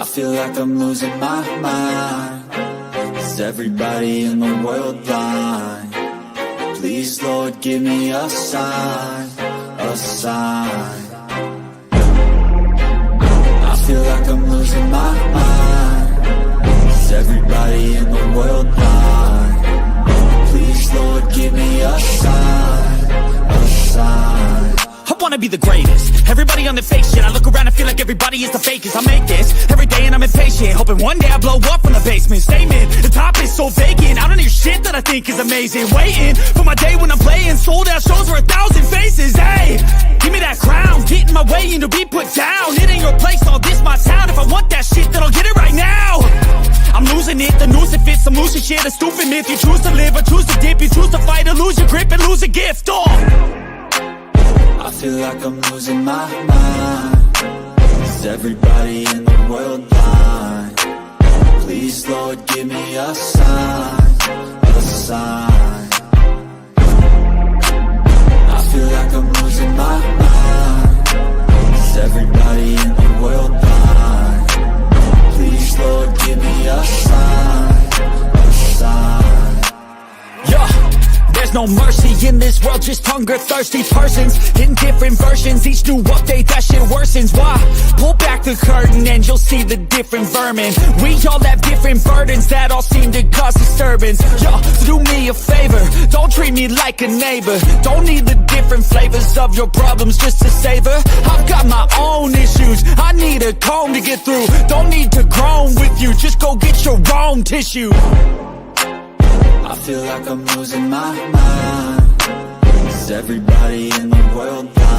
I feel like I'm losing my mind. Is everybody in the world blind? Please, Lord, give me a sign, a sign. I feel like I'm losing my mind. Is everybody in the world blind? Please, Lord, give me a sign, a sign. I wanna be the greatest. Everybody on the fake shit. I look around and feel like everybody is the fakest. I make this every day and I'm impatient, hoping one day I blow up from the basement. Statement, the top is so vacant. I don't hear shit that I think is amazing. Waiting for my day when I'm playing sold out shows for 1,000 faces. Hey, give me that crown, get in my way and to be put down. It ain't your place, all this my town. If I want that shit, then I'll get it right now. I'm losing it, the noose it fits. I'm losing shit, a stupid myth. You choose to live or choose to dip. You choose to fight or lose your grip and lose a gift. I feel like I'm losing my mind. Is everybody in the world blind? Please, Lord, give me a sign, a sign. I feel like I'm losing my mind. Is everybody in the world blind? Please, Lord, give me a sign, a sign. Yeah. There's no mercy in this world, just hunger-thirsty persons in different versions. Each new update, that shit worsens. Why? Pull back the curtain and you'll see the different vermin. We all have different burdens that all seem to cause disturbance. Yo, do me a favor, don't treat me like a neighbor. Don't need the different flavors of your problems just to savor. I've got my own issues, I need a comb to get through. Don't need to groan with you, just go get your own tissue. I feel like I'm losing my mind. Is everybody in the world blind?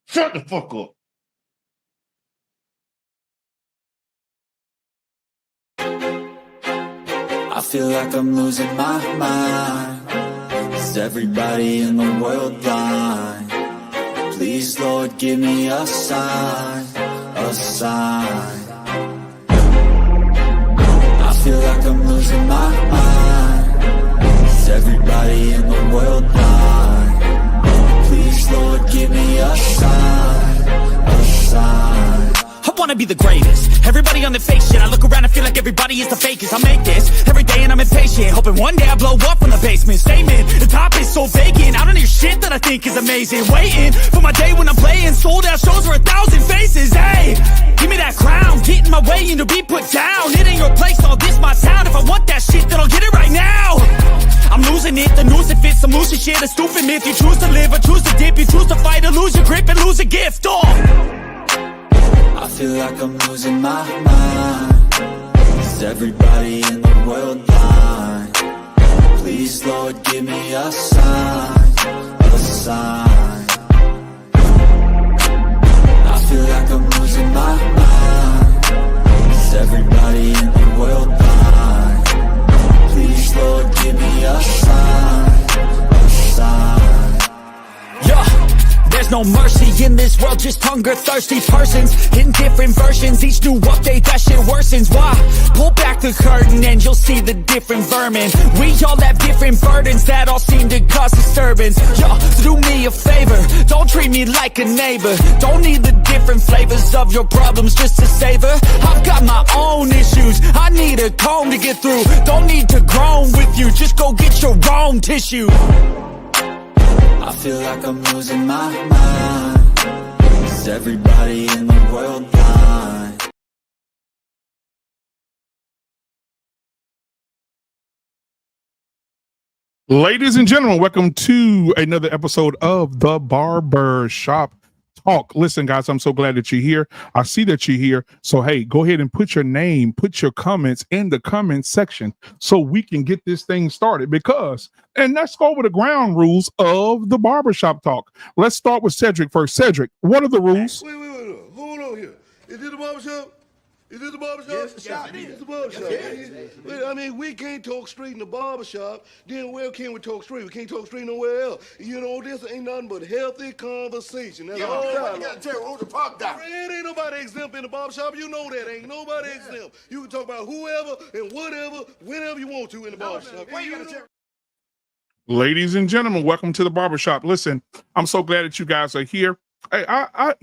Shut the fuck up. I feel like I'm losing my mind. Is everybody in the world blind? Please, Lord, give me a sign, a sign. I feel like I'm losing my mind. Is everybody in the world blind? Please, Lord, give me a sign, a sign. I wanna be the greatest. Everybody on the fake shit. I look around and feel like everybody is the fakest. I make this every day and I'm impatient, hoping one day I blow up from the basement. Statement, the top is so vacant. I don't hear shit that I think is amazing. Waiting for my day when I'm playing sold out shows for 1,000 faces. Hey, give me that crown, get in my way and to be put down. It ain't your place, all this my town. If I want that shit, then I'll get it right now. I'm losing it, the noose it fits, some lucid shit, a stupid myth. You choose to live or choose to dip, you choose to fight or lose your grip and lose a gift. I feel like I'm losing my mind. Is everybody in the world blind? Please, Lord, give me a sign, a sign. I feel like I'm losing my mind. Is everybody in the world blind? Please, Lord, give me a sign, a sign. Yeah, there's no mercy in this world, just hunger-thirsty persons in different versions. Each new update, that shit worsens. Why? Pull back the curtain and you'll see the different vermin. We all have different burdens that all seem to cause disturbance. Yo, so do me a favor, don't treat me like a neighbor. Don't need the different flavors of your problems just to savor. I've got my own issues, I need a comb to get through. Don't need to groan with you, just go get your own tissue. I feel like I'm losing my mind. Is everybody in the world blind? Ladies and gentlemen, welcome to another episode of the Barbershop Talk. Listen, guys, I'm so glad that you're here. I see that you're here. So, hey, go ahead and put your name, put your comments in the comment section so we can get this thing started and let's go over the ground rules of the Barbershop Talk. Let's start with Cedric first. Cedric, what are the rules? Wait. Hold on here. Is this the barbershop? Is this the barbershop? Yes, it's the barbershop. Wait, I mean, we can't talk straight in the barbershop. Then where can we talk straight? We can't talk straight nowhere else. You know, this ain't nothing but healthy conversation. That's all. You gotta tell who the fuck down. It ain't nobody exempt in the barbershop. You know that. Ain't nobody exempt. You can talk about whoever and whatever, whenever you want to in the barbershop. Ladies and gentlemen, welcome to the Barbershop. Listen, I'm so glad that you guys are here. Hey, I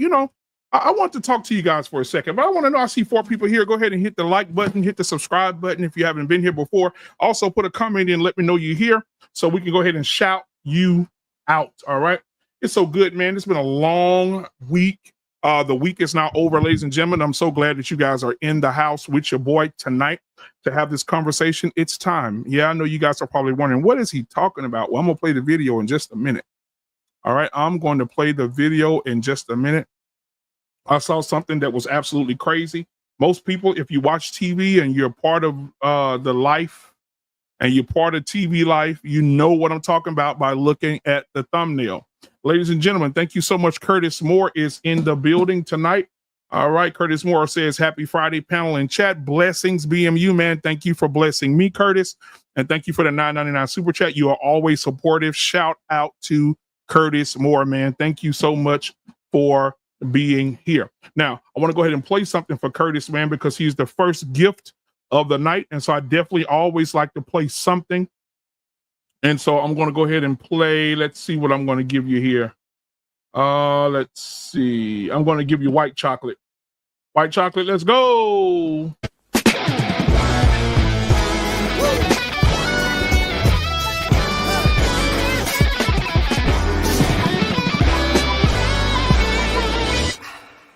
want to talk to you guys for a second, but I want to know, I see 4 people here. Go ahead and hit the like button, hit the subscribe button if you haven't been here before. Also put a comment in, let me know you're here so we can go ahead and shout you out. All right. It's so good, man. It's been a long week. The week is now over, ladies and gentlemen. I'm so glad that you guys are in the house with your boy tonight to have this conversation. It's time. Yeah, I know you guys are probably wondering, what is he talking about? Well, I'm going to play the video in just a minute. All right. I'm going to play the video in just a minute. I saw something that was absolutely crazy. Most people, if you watch TV and you're part of the life and you're part of TV life, you know what I'm talking about by looking at the thumbnail. Ladies and gentlemen, thank you so much. Curtis Moore is in the building tonight. All right. Curtis Moore says, happy Friday, panel and chat. Blessings, BMU, man. Thank you for blessing me, Curtis. And thank you for the $9.99 super chat. You are always supportive. Shout out to Curtis Moore, man. Thank you so much for being here. Now, I want to go ahead and play something for Curtis, man, because he's the first gift of the night. And so I definitely always like to play something. And so I'm going to go ahead and play. Let's see what I'm going to give you here. Let's see. I'm going to give you white chocolate. White chocolate. Let's go.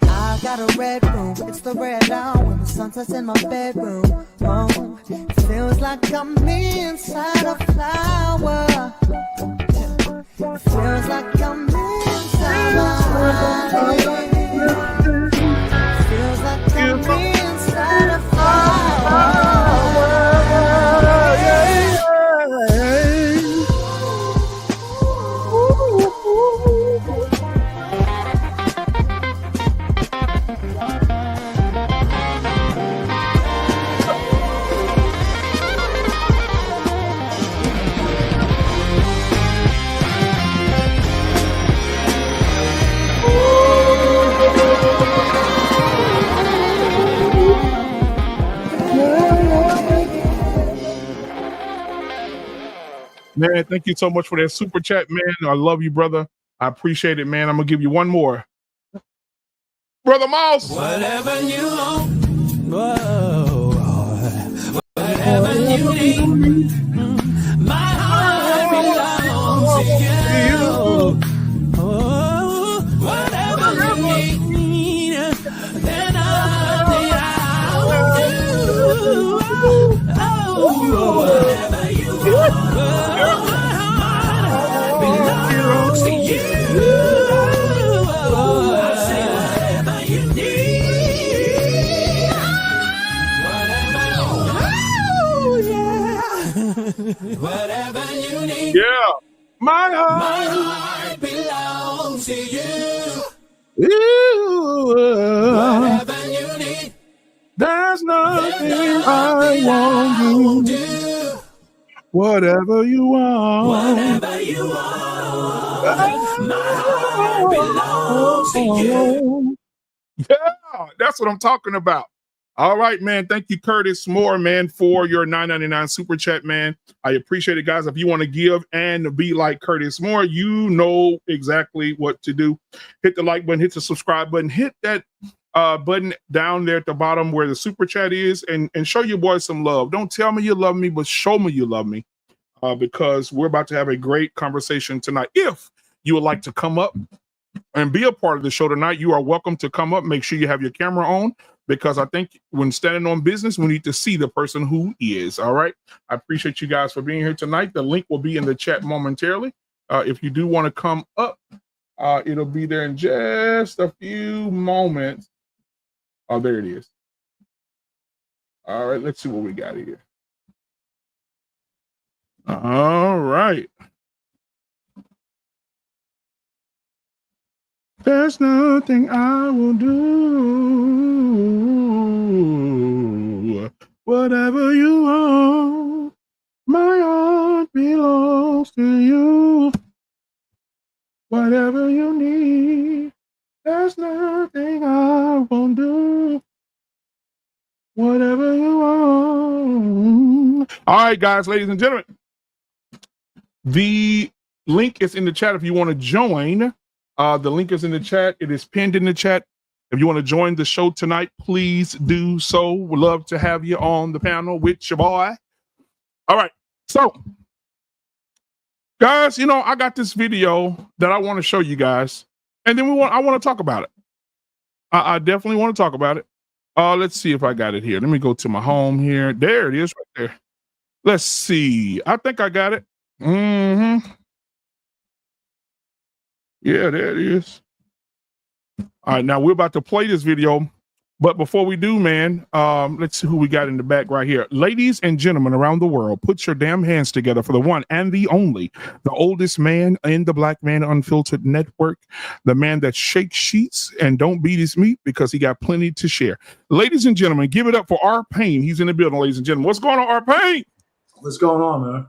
I got a red room, it's the red dawn when the sun sets in my bedroom. Oh, it feels like I'm inside a flower. It feels like I'm inside my body. It feels like I'm inside a flower. Man, thank you so much for that super chat, man. I love you, brother. I appreciate it, man. I'm going to give you one more. Brother Mouse. Whatever you want, whoa, whatever you need, my heart belongs to you. Oh, whatever you need, then I will do. Oh, whatever you want. you. I say whatever you need. Whatever you need. Yeah. My heart. My heart belongs to you. Whatever you need. There's nothing I won't do. Whatever you want. Whatever you want. My heart belongs to you. Yeah, that's what I'm talking about. All right, man. Thank you, Curtis Moore, man, for your $9.99 super chat, man. I appreciate it, guys. If you want to give and be like Curtis Moore, you know exactly what to do. Hit the like button, hit the subscribe button, hit that button down there at the bottom where the super chat is, and show your boy some love. Don't tell me you love me, but show me you love me, because we're about to have a great conversation tonight. If you would like to come up and be a part of the show tonight, you are welcome to come up. Make sure you have your camera on, because I think when standing on business, we need to see the person who is. All right. I appreciate you guys for being here tonight. The link will be in the chat momentarily. If you do want to come up, it'll be there in just a few moments. Oh, there it is. All right. Let's see what we got here. All right. There's nothing I will do. Whatever you want, my heart belongs to you. Whatever you need, there's nothing I won't do. Whatever you want. All right, guys, ladies and gentlemen, the link is in the chat if you want to join. The link is in the chat. It is pinned in the chat. If you want to join the show tonight, please do so. We'd love to have you on the panel with your boy. All right. So, guys, I got this video that I want to show you guys, and then I want to talk about it. I definitely want to talk about it. Let's see if I got it here. Let me go to my home here. There it is right there. Let's see. I think I got it. Mm-hmm. Yeah, there it is. All right, now we're about to play this video, but before we do, man, let's see who we got in the back right here. Ladies and gentlemen around the world, put your damn hands together for the one and the only, the oldest man in the Black Man Unfiltered Network, the man that shakes sheets and don't beat his meat because he got plenty to share. Ladies and gentlemen, give it up for R. Payne. He's in the building, ladies and gentlemen. What's going on, R. Payne? What's going on, man?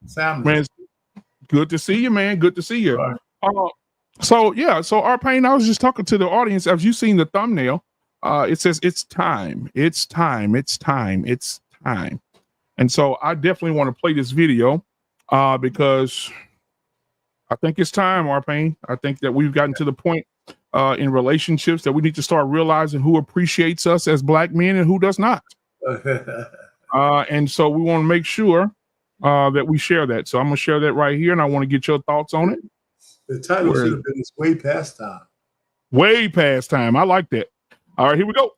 Sam, man, good to see you, man. Good to see you. Right. So R. Payne, I was just talking to the audience. As you seen the thumbnail, it says it's time. It's time. It's time. It's time. And so I definitely want to play this video because I think it's time, R. Payne. I think that we've gotten to the point in relationships that we need to start realizing who appreciates us as Black men and who does not. And so we want to make sure that we share that. So I'm going to share that right here, and I want to get your thoughts on it. The title should have been "It's Way Past Time." Way past time. I like that. All right, here we go.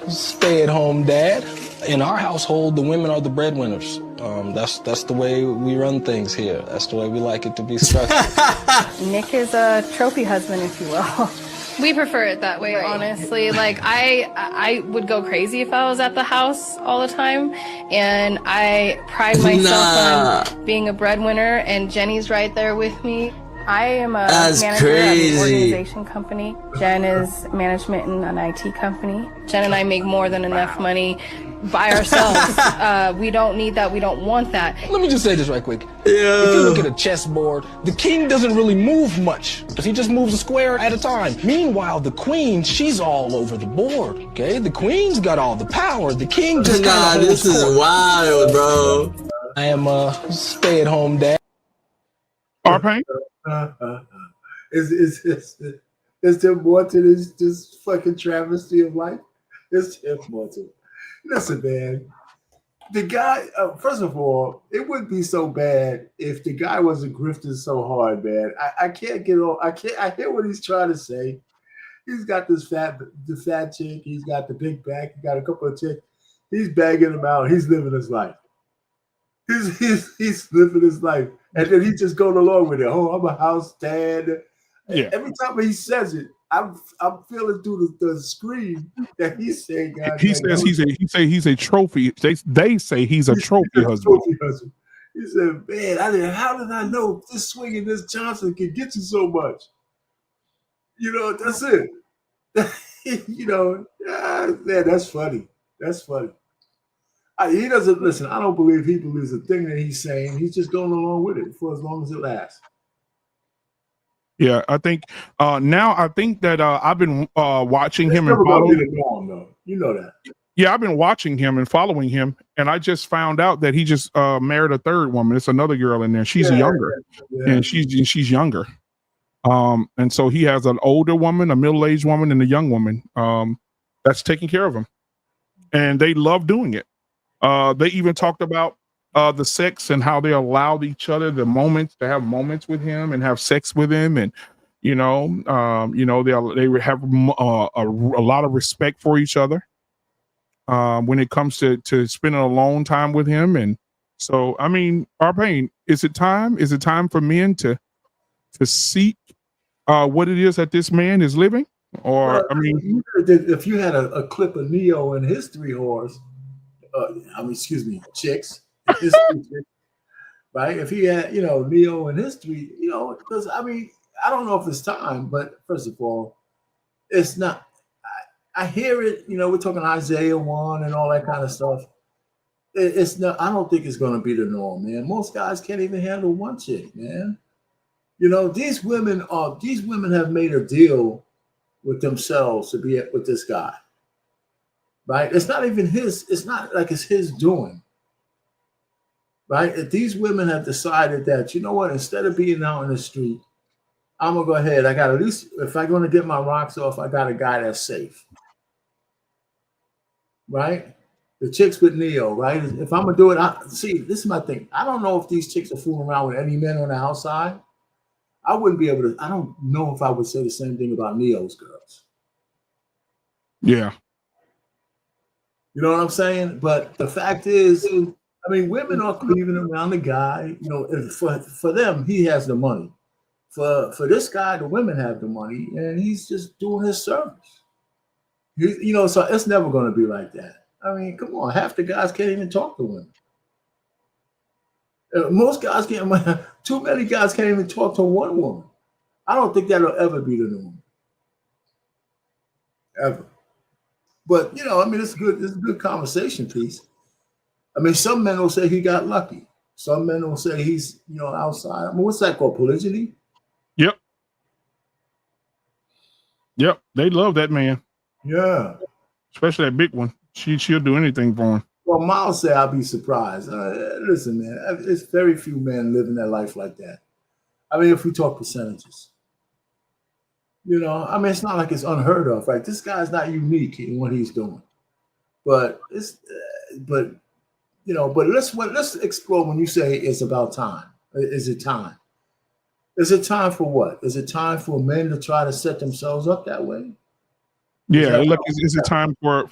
Stay-at-home dad. In our household, the women are the breadwinners. That's the way we run things here. That's the way we like it to be structured. Nick is a trophy husband, if you will. We prefer it that way, right. Honestly. Like, I would go crazy if I was at the house all the time, and I pride myself on being a breadwinner, and Jenny's right there with me. I am a manager at an organization company. Jen is management in an IT company. Jen and I make more than enough money by ourselves. We don't need that. We don't want that. Let me just say this right quick. Yeah. If you look at a chessboard, the king doesn't really move much. He just moves a square at a time. Meanwhile, the queen, she's all over the board. Okay, the queen's got all the power. The king just kind of holds this is wild, bro. I am a stay-at-home dad. R-Pain? Is there more to this fucking travesty of life? Is there more to it? Listen, man. The guy, first of all, it wouldn't be so bad if the guy wasn't grifting so hard, man. I can't get on. I hear what he's trying to say. He's got the fat chick. He's got the big back. He got a couple of chicks. He's bagging them out. He's living his life. He's living his life. And then he just going along with it. Oh, I'm a house dad. Yeah. Every time he says it, I'm feeling through the screen that he's saying, God, He says he's a trophy. They say he's a trophy husband. Trophy husband. He said, man, how did I know this swinging this Johnson can get you so much? You know, that's it. You know, man, that's funny. That's funny. He doesn't listen. I don't believe he believes a thing that he's saying. He's just going along with it for as long as it lasts. Yeah, I think now I think that I've been watching him and never gonna following. be the norm, though. You know that. Yeah, I've been watching him and following him, and I just found out that he just married a third woman. It's another girl in there. She's younger, and she's younger. And so he has an older woman, a middle-aged woman, and a young woman that's taking care of him, and they love doing it. They even talked about the sex and how they allowed each other the moments to have moments with him and have sex with him, and they have a lot of respect for each other when it comes to spending alone time with him. And so, I mean, Arpain, is it time? Is it time for men to seek what it is that this man is living? Or, I mean, if you had a clip of Neo and his three whores, chicks, his three chicks, right? If he had, Neo and his three, because I mean, I don't know if it's time, but first of all, it's not. I hear it, we're talking Isaiah 1 and all that kind of stuff. It's not. I don't think it's going to be the norm, man. Most guys can't even handle one chick, man. These women have made a deal with themselves to be with this guy, right? It's not even his. It's not like it's his doing, right? If these women have decided that, you know what, instead of being out in the street, I'm gonna go ahead. I got at least, if I'm gonna get my rocks off, I got a guy that's safe, right? The chicks with Neo, right? If I'm gonna do it, this is my thing. I don't know if these chicks are fooling around with any men on the outside. I wouldn't be able to. I don't know if I would say the same thing about Neo's girls. Yeah. You know what I'm saying? But the fact is, I mean, women are cleaving around the guy. For them, he has the money. For this guy, the women have the money, and he's just doing his service. So it's never going to be like that. I mean, come on, half the guys can't even talk to women. Most guys can't. Too many guys can't even talk to one woman. I don't think that'll ever be the norm. Ever. But I mean, it's good. It's a good conversation piece. I mean, some men will say he got lucky. Some men will say he's outside. I mean, what's that called? Polygyny? Yep. They love that man. Yeah. Especially that big one. She'll do anything for him. Well, Miles said, I'll be surprised. Listen, man, it's very few men living their life like that. I mean, if we talk percentages, I mean, it's not like it's unheard of, right? This guy's not unique in what he's doing, but let's explore when you say it's about time. Is it time? Is it time for what? Is it time for men to try to set themselves up that way? Yeah, look, is it time for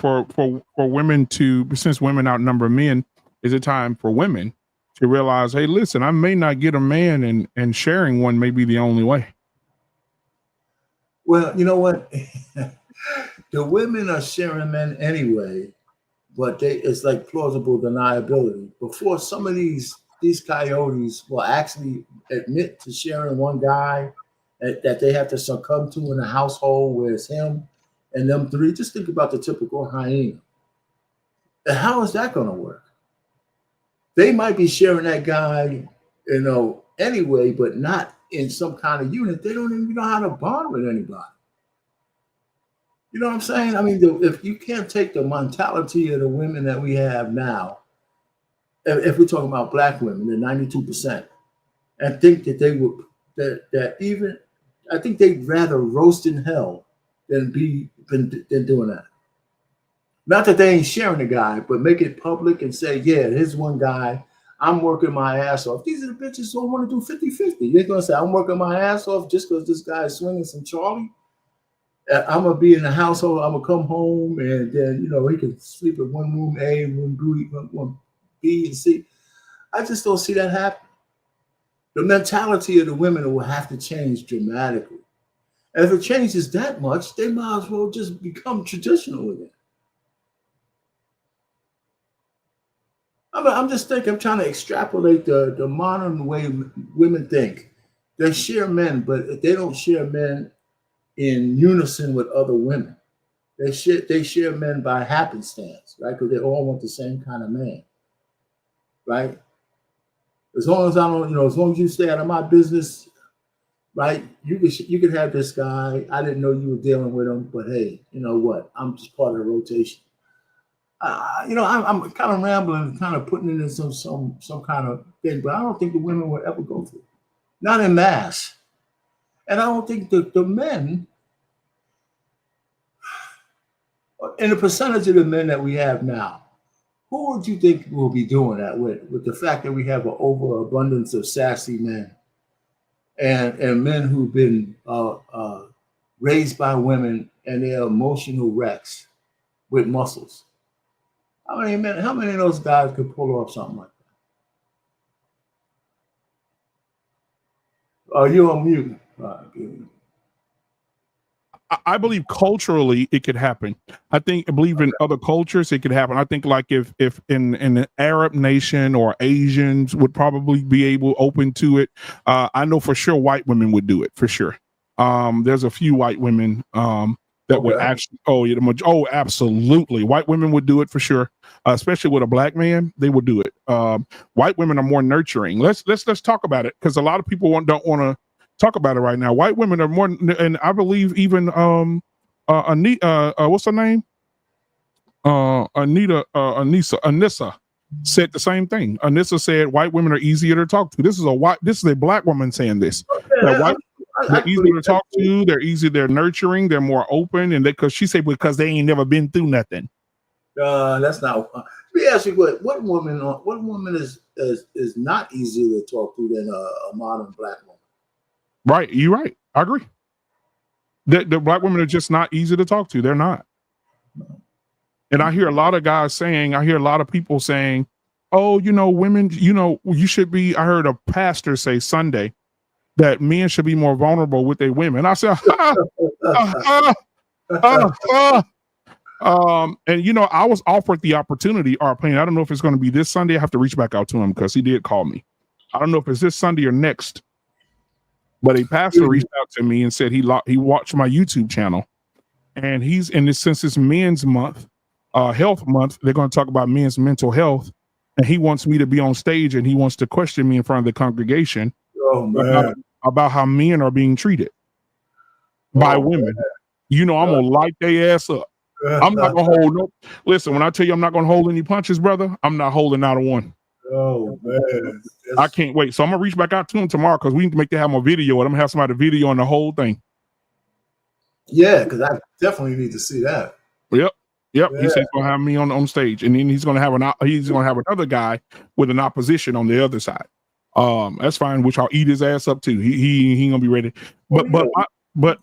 women to, since women outnumber men, is it time for women to realize, hey, listen, I may not get a man, and sharing one may be the only way. Well, you know what? The women are sharing men anyway, but it's like plausible deniability. Before some of these coyotes will actually admit to sharing one guy that they have to succumb to in a household where it's him and them three. Just think about the typical hyena. And how is that going to work? They might be sharing that guy, anyway, but not in some kind of unit. They don't even know how to bond with anybody. You know what I'm saying? I mean, if you can't take the mentality of the women that we have now, if we're talking about black women, the 92%, and think that they would, I think they'd rather roast in hell than doing that. Not that they ain't sharing the guy, but make it public and say, yeah, here's one guy. I'm working my ass off. These are the bitches who don't want to do 50-50. They're going to say, I'm working my ass off just because this guy is swinging some Charlie. I'm going to be in the household. I'm going to come home and then, he can sleep in one room A, one B, and C. I just don't see that happen. The mentality of the women will have to change dramatically. And if it changes that much, they might as well just become traditional again. I'm just thinking, I'm trying to extrapolate the modern way women think. They share men, but they don't share men in unison with other women. They share men by happenstance, right? Because they all want the same kind of man, right? As long as I don't, as long as you stay out of my business, right? You could have this guy. I didn't know you were dealing with him, but hey, you know what? I'm just part of the rotation. I'm kind of rambling, kind of putting it in some kind of thing, but I don't think the women will ever go through, not in mass, and I don't think the men, and the percentage of the men that we have now, who would you think will be doing that with the fact that we have an overabundance of sassy men and men who've been raised by women and they're emotional wrecks with muscles? How many of those guys could pull off something like that? Are you on mute? I believe culturally it could happen. I believe in other cultures it could happen. I think like if in an Arab nation or Asians would probably be open to it. I know for sure white women would do it for sure. There's a few white women that would actually. Absolutely, white women would do it for sure. Especially with a black man, they would do it. White women are more nurturing. Let's talk about it because a lot of people don't want to talk about it right now. White women are more, and I believe even Anita, what's her name? Anissa said the same thing. Anissa said white women are easier to talk to. This is a black woman saying this. That they're easier to talk to. They're nurturing. They're more open, and because she said because they ain't never been through nothing. That's not. Let me ask you what woman is not easier to talk to than a modern black woman? Right, you're right. I agree. The black women are just not easy to talk to. They're not. And I hear a lot of people saying, "Oh, women, you should be." I heard a pastor say Sunday that men should be more vulnerable with their women. I said, and I was offered the opportunity or opinion. I don't know if it's going to be this Sunday. I have to reach back out to him because he did call me. I don't know if it's this Sunday or next. But a pastor reached out to me and said he watched my YouTube channel, and since it's Men's Month, Health Month, they're going to talk about men's mental health, and he wants me to be on stage and he wants to question me in front of the congregation about how men are being treated by women. I'm gonna light their ass up. I'm not gonna hold no. Listen, when I tell you I'm not gonna hold any punches, brother, I'm not holding out of one. Oh man, I can't wait. So I'm gonna reach back out to him tomorrow because we need to make that have a video, and I'm gonna have somebody video on the whole thing. Yeah, because I definitely need to see that. Yep. Yeah. He said he's gonna have me on stage, and then he's gonna have another guy with an opposition on the other side. That's fine, which I'll eat his ass up too. He ain't gonna be ready. But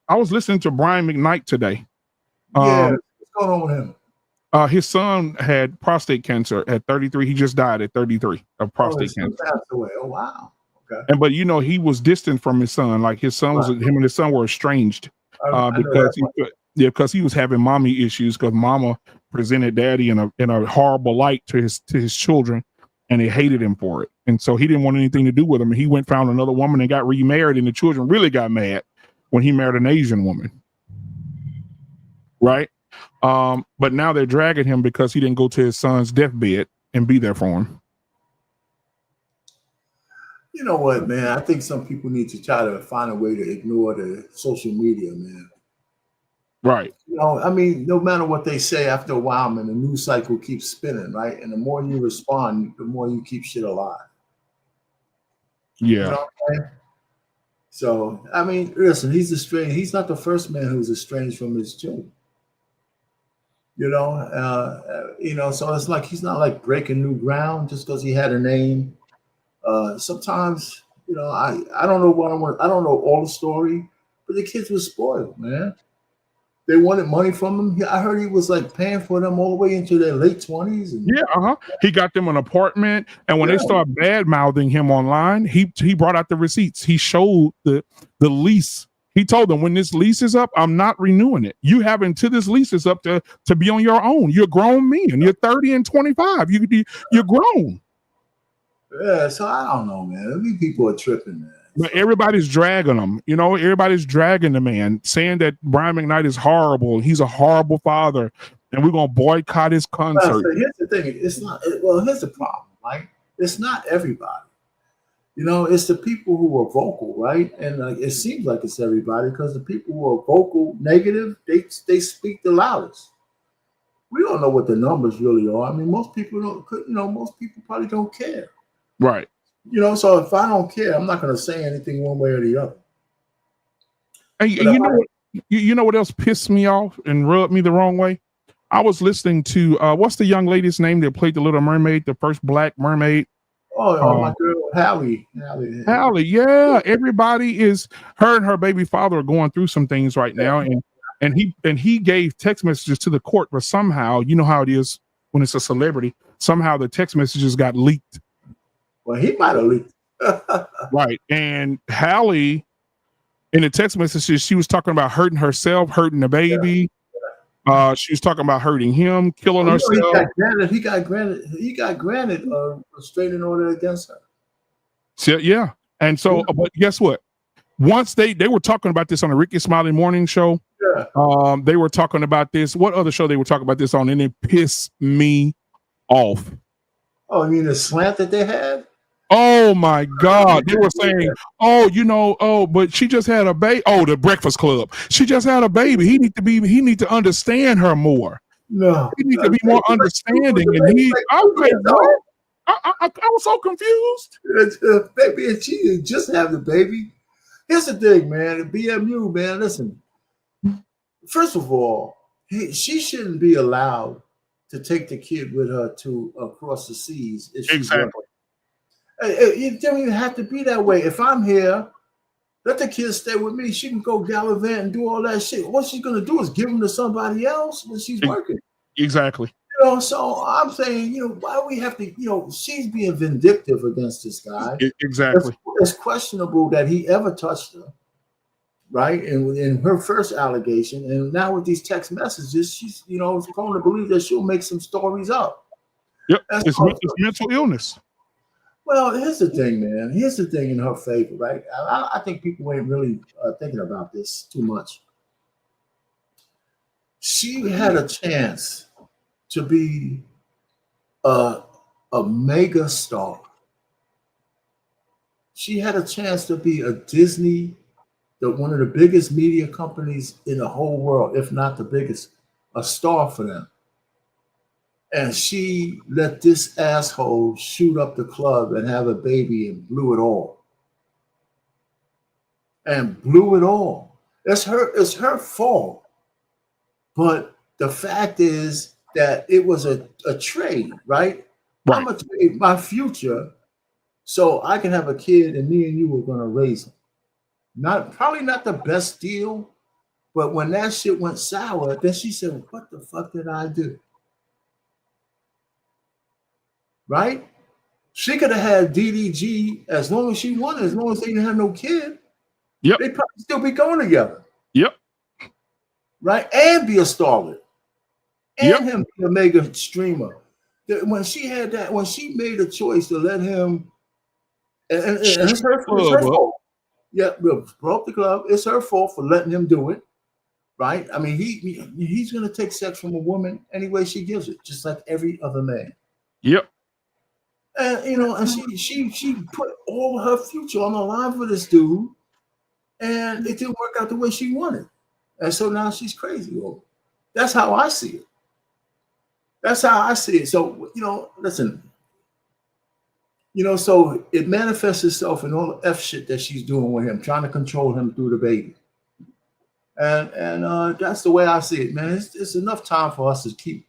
I was listening to Brian McKnight today. What's going on with him? His son had prostate cancer at 33. He just died at 33 of prostate cancer. Passed away. Oh wow. Okay. And but he was distant from his son. Like his son him and his son were estranged because he was having mommy issues because mama presented daddy in a horrible light to his children, and they hated him for it. And so he didn't want anything to do with him. And he found another woman and got remarried, and the children really got mad when he married an Asian woman. Right. But now they're dragging him because he didn't go to his son's deathbed and be there for him. You know what, man? I think some people need to try to find a way to ignore the social media, man. Right. No matter what they say, after a while, man, the news cycle keeps spinning, right? And the more you respond, the more you keep shit alive. Yeah. You know what I'm saying? So, listen, he's estranged. He's not the first man who's estranged from his children. So it's like he's not like breaking new ground just because he had a name. Sometimes, I don't know I don't know all the story, but the kids were spoiled, man. They wanted money from him. I heard he was like paying for them all the way into their late 20s. Yeah, he got them an apartment, and when they started bad mouthing him online, he brought out the receipts. He showed the lease. He told them, when this lease is up, I'm not renewing it. You have until this lease is up to be on your own. You're grown men. You're 30 and 25. You're grown. Yeah, so I don't know, man. These people are tripping, man. But everybody's dragging him. You know, everybody's dragging the man, saying that Brian McKnight is horrible. He's a horrible father, and we're gonna boycott his concert. Well, so here's the thing. It's not. Well, here's the problem, right? It's not everybody. You know, it's the people who are vocal, right? And it seems like it's everybody because the people who are vocal negative, they speak the loudest. We don't know what the numbers really are. I mean, most people don't. You know, most people probably don't care. Right. You know, so if I don't care, I'm not going to say anything one way or the other. And you know what else pissed me off and rubbed me the wrong way? I was listening to what's the young lady's name that played the Little Mermaid, the first Black mermaid? My girl Hallie. Hallie, yeah. Everybody is her and her baby father are going through some things right now, and he gave text messages to the court, but somehow, you know how it is when it's a celebrity, somehow the text messages got leaked. Well, he might have leaked. Right. And Hallie, in the text messages, she was talking about hurting herself, hurting the baby. Yeah. She was talking about hurting him, killing herself. He got granted a restraining order against her. So, yeah. And so, but guess what? Once they were talking about this on the Ricky Smiley Morning Show. Yeah. They were talking about this. What other show they were talking about this on? And it pissed me off. Oh, you mean the slant that they had? Oh my God. They were saying, but she just had a baby. Oh, the Breakfast Club. She just had a baby. He need to understand her more. No. He need to be more understanding. And I was so confused. Baby, and she didn't just have the baby. Here's the thing, man. The BMU, man, listen. First of all, she shouldn't be allowed to take the kid with her to across the seas. Exactly. It don't even have to be that way. If I'm here, let the kid stay with me. She can go gallivant and do all that shit. What she's gonna do is give him to somebody else when she's working. Exactly. You know, so I'm saying, why do we have to, she's being vindictive against this guy. Exactly. It's questionable that he ever touched her, right? And in her first allegation, and now with these text messages, she's, going to believe that she'll make some stories up. Yep. It's mental illness. Well, here's the thing, man. Here's the thing in her favor, right? I think people ain't really thinking about this too much. She had a chance to be a mega star. She had a chance to be a Disney, one of the biggest media companies in the whole world, if not the biggest, a star for them. And she let this asshole shoot up the club and have a baby and blew it all. It's her fault. But the fact is that it was a trade, right? I'm going to trade my future so I can have a kid and me and you are going to raise him. Probably not the best deal, but when that shit went sour, then she said, what the fuck did I do? Right? She could have had DDG as long as she wanted, as long as they didn't have no kid. Yep. They'd probably still be going together. Yep. Right? And be a starlet. And him be a mega streamer. When she made a choice to let him, and it's her fault. Yeah, broke the club. It's her fault for letting him do it. Right? I mean, he's going to take sex from a woman any way she gives it, just like every other man. Yep. And and she put all her future on the line for this dude, and it didn't work out the way she wanted, and so now she's crazy. Well, that's how I see it. So listen. So it manifests itself in all the F shit that she's doing with him, trying to control him through the baby, and that's the way I see it, man. It's enough time for us to keep.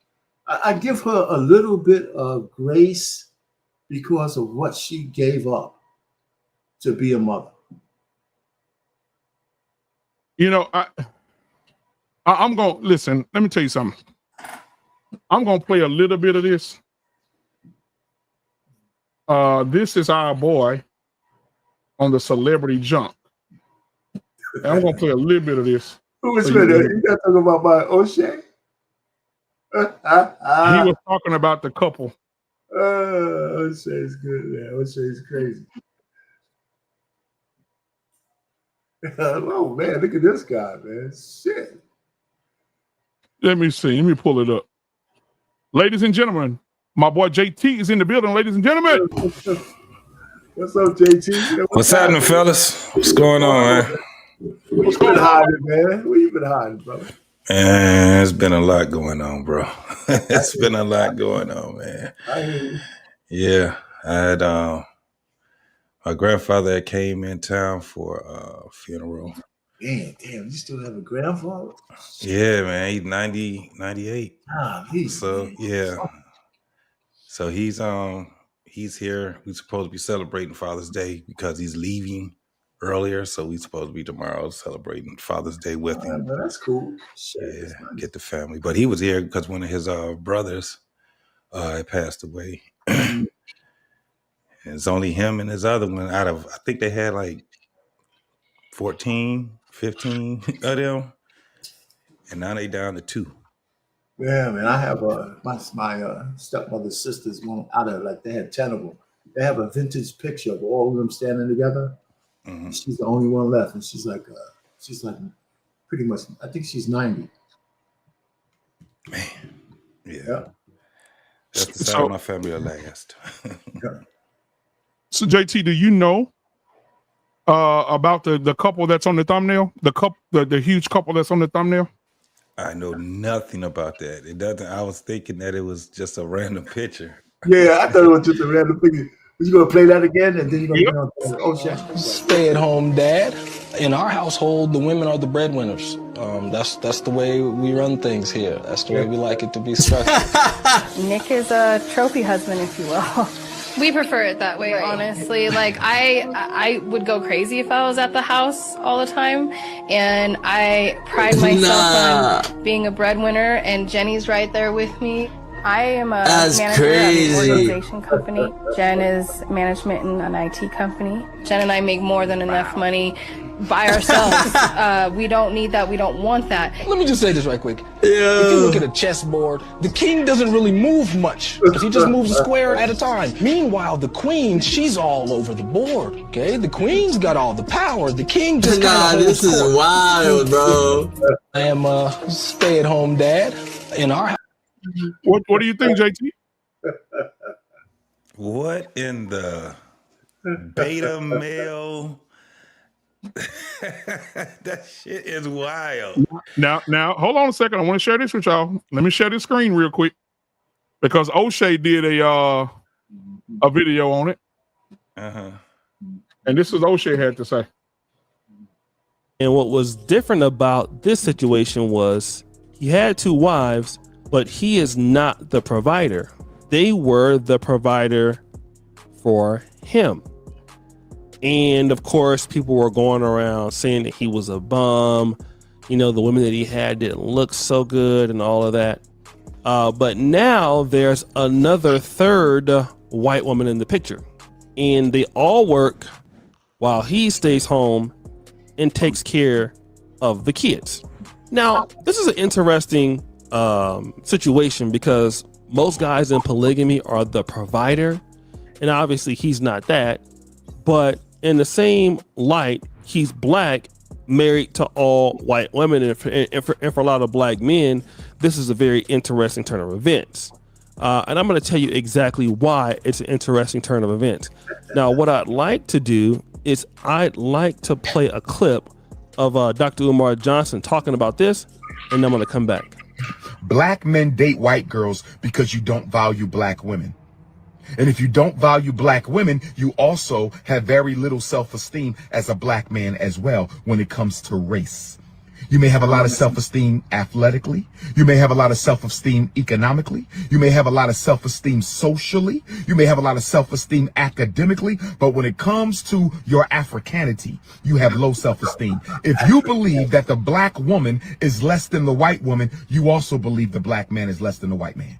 I give her a little bit of grace because of what she gave up to be a mother. I'm I'm going to listen. Let me tell you something. I'm going to play a little bit of this. This is our boy on the celebrity jump. And I'm going to play a little bit of this. Who was with it? You got talking about my O'Shea? He was talking about the couple. O'Shea's good, man. O'Shea's crazy. Oh, man, look at this guy, man. Shit. Let me see. Let me pull it up. Ladies and gentlemen, my boy JT is in the building, ladies and gentlemen. What's up, JT? What's happening, fellas? What's going on, man? Where you been hiding, man? Where you been hiding, brother? Man, it's been a lot going on, bro. It's been a lot going on, man. I hear you. Yeah, I had my grandfather that came in town for a funeral. Man, damn, you still have a grandfather? Yeah, man, he's 98. So yeah, so he's here. We're supposed to be celebrating Father's Day because he's leaving earlier, so we're supposed to be tomorrow celebrating Father's Day with him. Man, that's cool. Shit, Yeah, that's nice. get the family. But he was here because one of his brothers had passed away. And it's only him and his other one out of, I think they had like 14, 15 of them. And now they down to 2. Yeah, man, I have my stepmother's sisters, one out of, like, they had 10 of them. They have a vintage picture of all of them standing together. Mm-hmm. She's the only one left, and she's like pretty much, I think she's 90. Man, yeah. That's the side of my family at last. Yeah. So JT, do you know about the couple that's on the thumbnail? The huge couple that's on the thumbnail? I know nothing about that. It doesn't. I was thinking that it was just a random picture. Yeah, I thought it was just a random picture. You gonna play that again, and then you're gonna get on O'Shea. Stay-at-home dad. In our household, the women are the breadwinners. That's the way we run things here. That's the way we like it to be structured. Nick is a trophy husband, if you will. We prefer it that way, honestly. Like, I would go crazy if I was at the house all the time. And I pride myself on being a breadwinner, and Jenny's right there with me. I am a manager of an organization company. Jen is management in an IT company. Jen and I make more than enough money by ourselves. We don't need that. We don't want that. Let me just say this right quick. If you look at a chessboard, the king doesn't really move much because he just moves a square at a time. Meanwhile, the queen, she's all over the board. Okay, the queen's got all the power. The king just kind of this is wild, bro. I am a stay-at-home dad in our house. What do you think, JT? What in the beta male? That shit is wild. Now, hold on a second. I want to share this with y'all. Let me share this screen real quick because O'Shea did a video on it. And this is O'Shea had to say. And what was different about this situation was he had 2 wives, but he is not the provider. They were the provider for him. And of course, people were going around saying that he was a bum. You know, the women that he had didn't look so good and all of that. But now there's another third white woman in the picture. And they all work while he stays home and takes care of the kids. Now, this is an interesting situation because most guys in polygamy are the provider, and obviously he's not that. But in the same light, he's black, married to all white women, and for a lot of black men, this is a very interesting turn of events. And I'm going to tell you exactly why it's an interesting turn of events. Now, what I'd like to do is I'd like to play a clip of Dr. Umar Johnson talking about this, and I'm going to come back. Black men date white girls because you don't value black women. And if you don't value black women, you also have very little self-esteem as a black man as well when it comes to race. You may have a lot of self-esteem athletically. You may have a lot of self-esteem economically. You may have a lot of self-esteem socially. You may have a lot of self-esteem academically. But when it comes to your Africanity, you have low self-esteem. If you believe that the black woman is less than the white woman, you also believe the black man is less than the white man.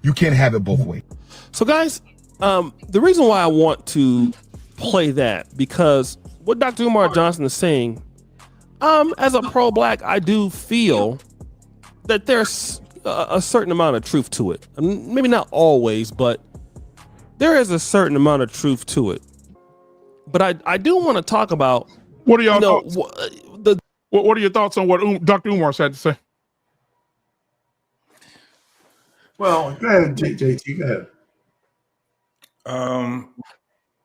You can't have it both ways. So guys, the reason why I want to play that, because what Dr. Umar Johnson is saying, as a pro-black, I do feel that there's a certain amount of truth to it. Maybe not always, but there is a certain amount of truth to it. But I do want to talk about, what are y'all thoughts? What are your thoughts on what Dr. Umar had to say? Well, go ahead, JT, go ahead.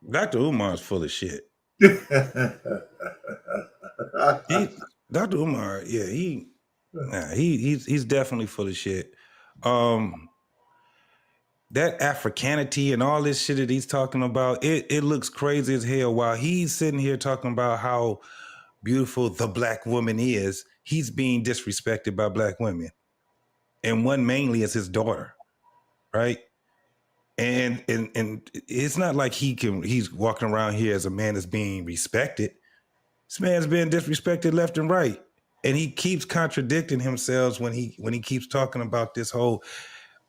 Dr. Umar's full of shit. Dr. Umar, yeah, he's definitely full of shit. That Africanity and all this shit that he's talking about, it looks crazy as hell. While he's sitting here talking about how beautiful the black woman is, he's being disrespected by black women. And one mainly is his daughter, right? And it's not like he's walking around here as a man that's being respected. This man's being disrespected left and right. And he keeps contradicting himself when he keeps talking about this whole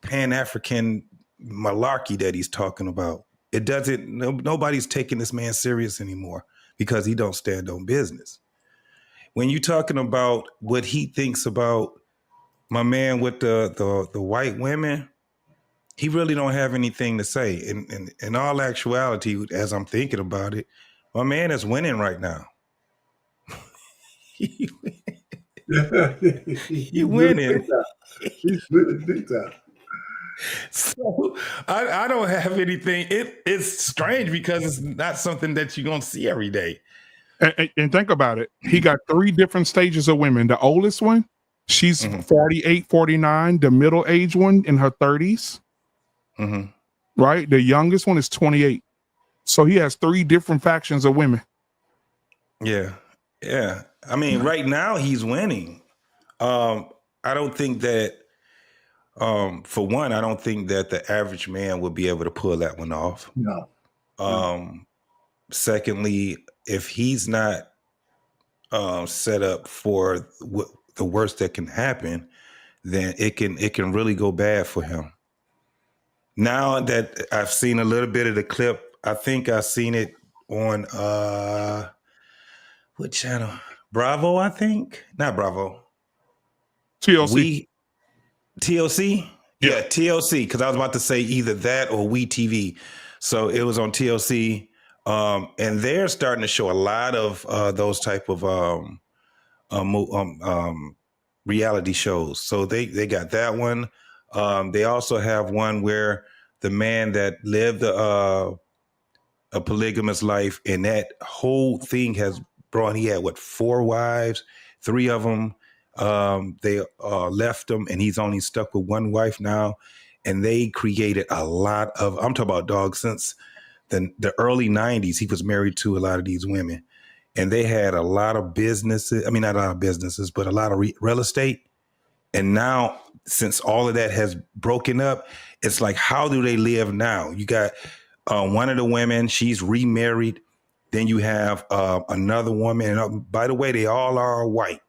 Pan-African malarkey that he's talking about. It doesn't, nobody's taking this man serious anymore because he don't stand on business. When you're talking about what he thinks about my man with the white women, he really don't have anything to say. In all actuality, as I'm thinking about it, my man is winning right now. He winning. He's winning big time. So I don't have anything. It's strange because it's not something that you're gonna see every day. And think about it. He got 3 different stages of women. The oldest one, she's 48, 49. The middle age one in her 30s. Right? The youngest one is 28. So he has 3 different factions of women. Yeah. Yeah. I mean, right now he's winning. I don't think that, for one, I don't think that the average man would be able to pull that one off. No. Secondly, if he's not set up for the worst that can happen, then it can really go bad for him. Now that I've seen a little bit of the clip, I think I've seen it on what channel? Bravo, I think. Not Bravo. TLC. TLC? Yeah, TLC. Because I was about to say either that or We TV. So it was on TLC. And they're starting to show a lot of those type of reality shows. So they got that one. They also have one where the man that lived a polygamous life, and that whole thing has brought, he had 4 wives, 3 of them, they left him, and he's only stuck with 1 wife now. And they created a lot of, I'm talking about dogs, since the early 90s, he was married to a lot of these women. And they had a lot of businesses, I mean, not a lot of businesses, but a lot of real estate. And now, since all of that has broken up, it's like, how do they live now? You got one of the women, she's remarried. Then you have another woman. And by the way, they all are white.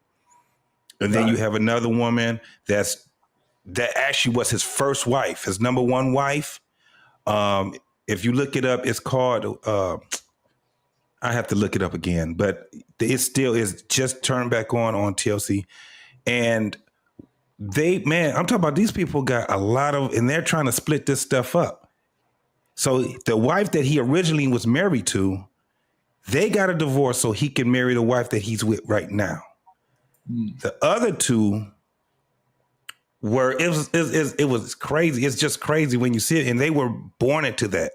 And then you have another woman that actually was his first wife, his number 1 wife. If you look it up, it's called, I have to look it up again, but it still is just turned back on TLC. And I'm talking about, these people got a lot of, and they're trying to split this stuff up. So the wife that he originally was married to, they got a divorce so he can marry the wife that he's with right now. The other 2 were, it was crazy. It's just crazy when you see it. And they were born into that,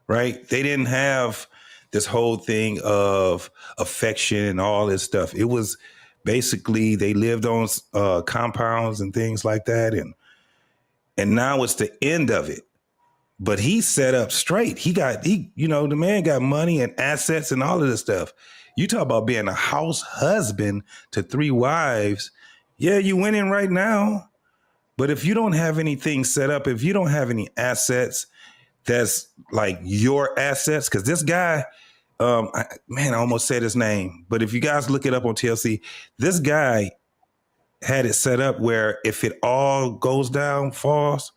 right? They didn't have this whole thing of affection and all this stuff. It was basically, they lived on compounds and things like that. And now it's the end of it. but he's set up straight. The man got money and assets and all of this stuff. You talk about being a house husband to 3 wives. Yeah, you winning right now. But if you don't have anything set up, if you don't have any assets that's like your assets, because this guy, I almost said his name, but if you guys look it up on TLC, this guy had it set up where if it all goes down, falls,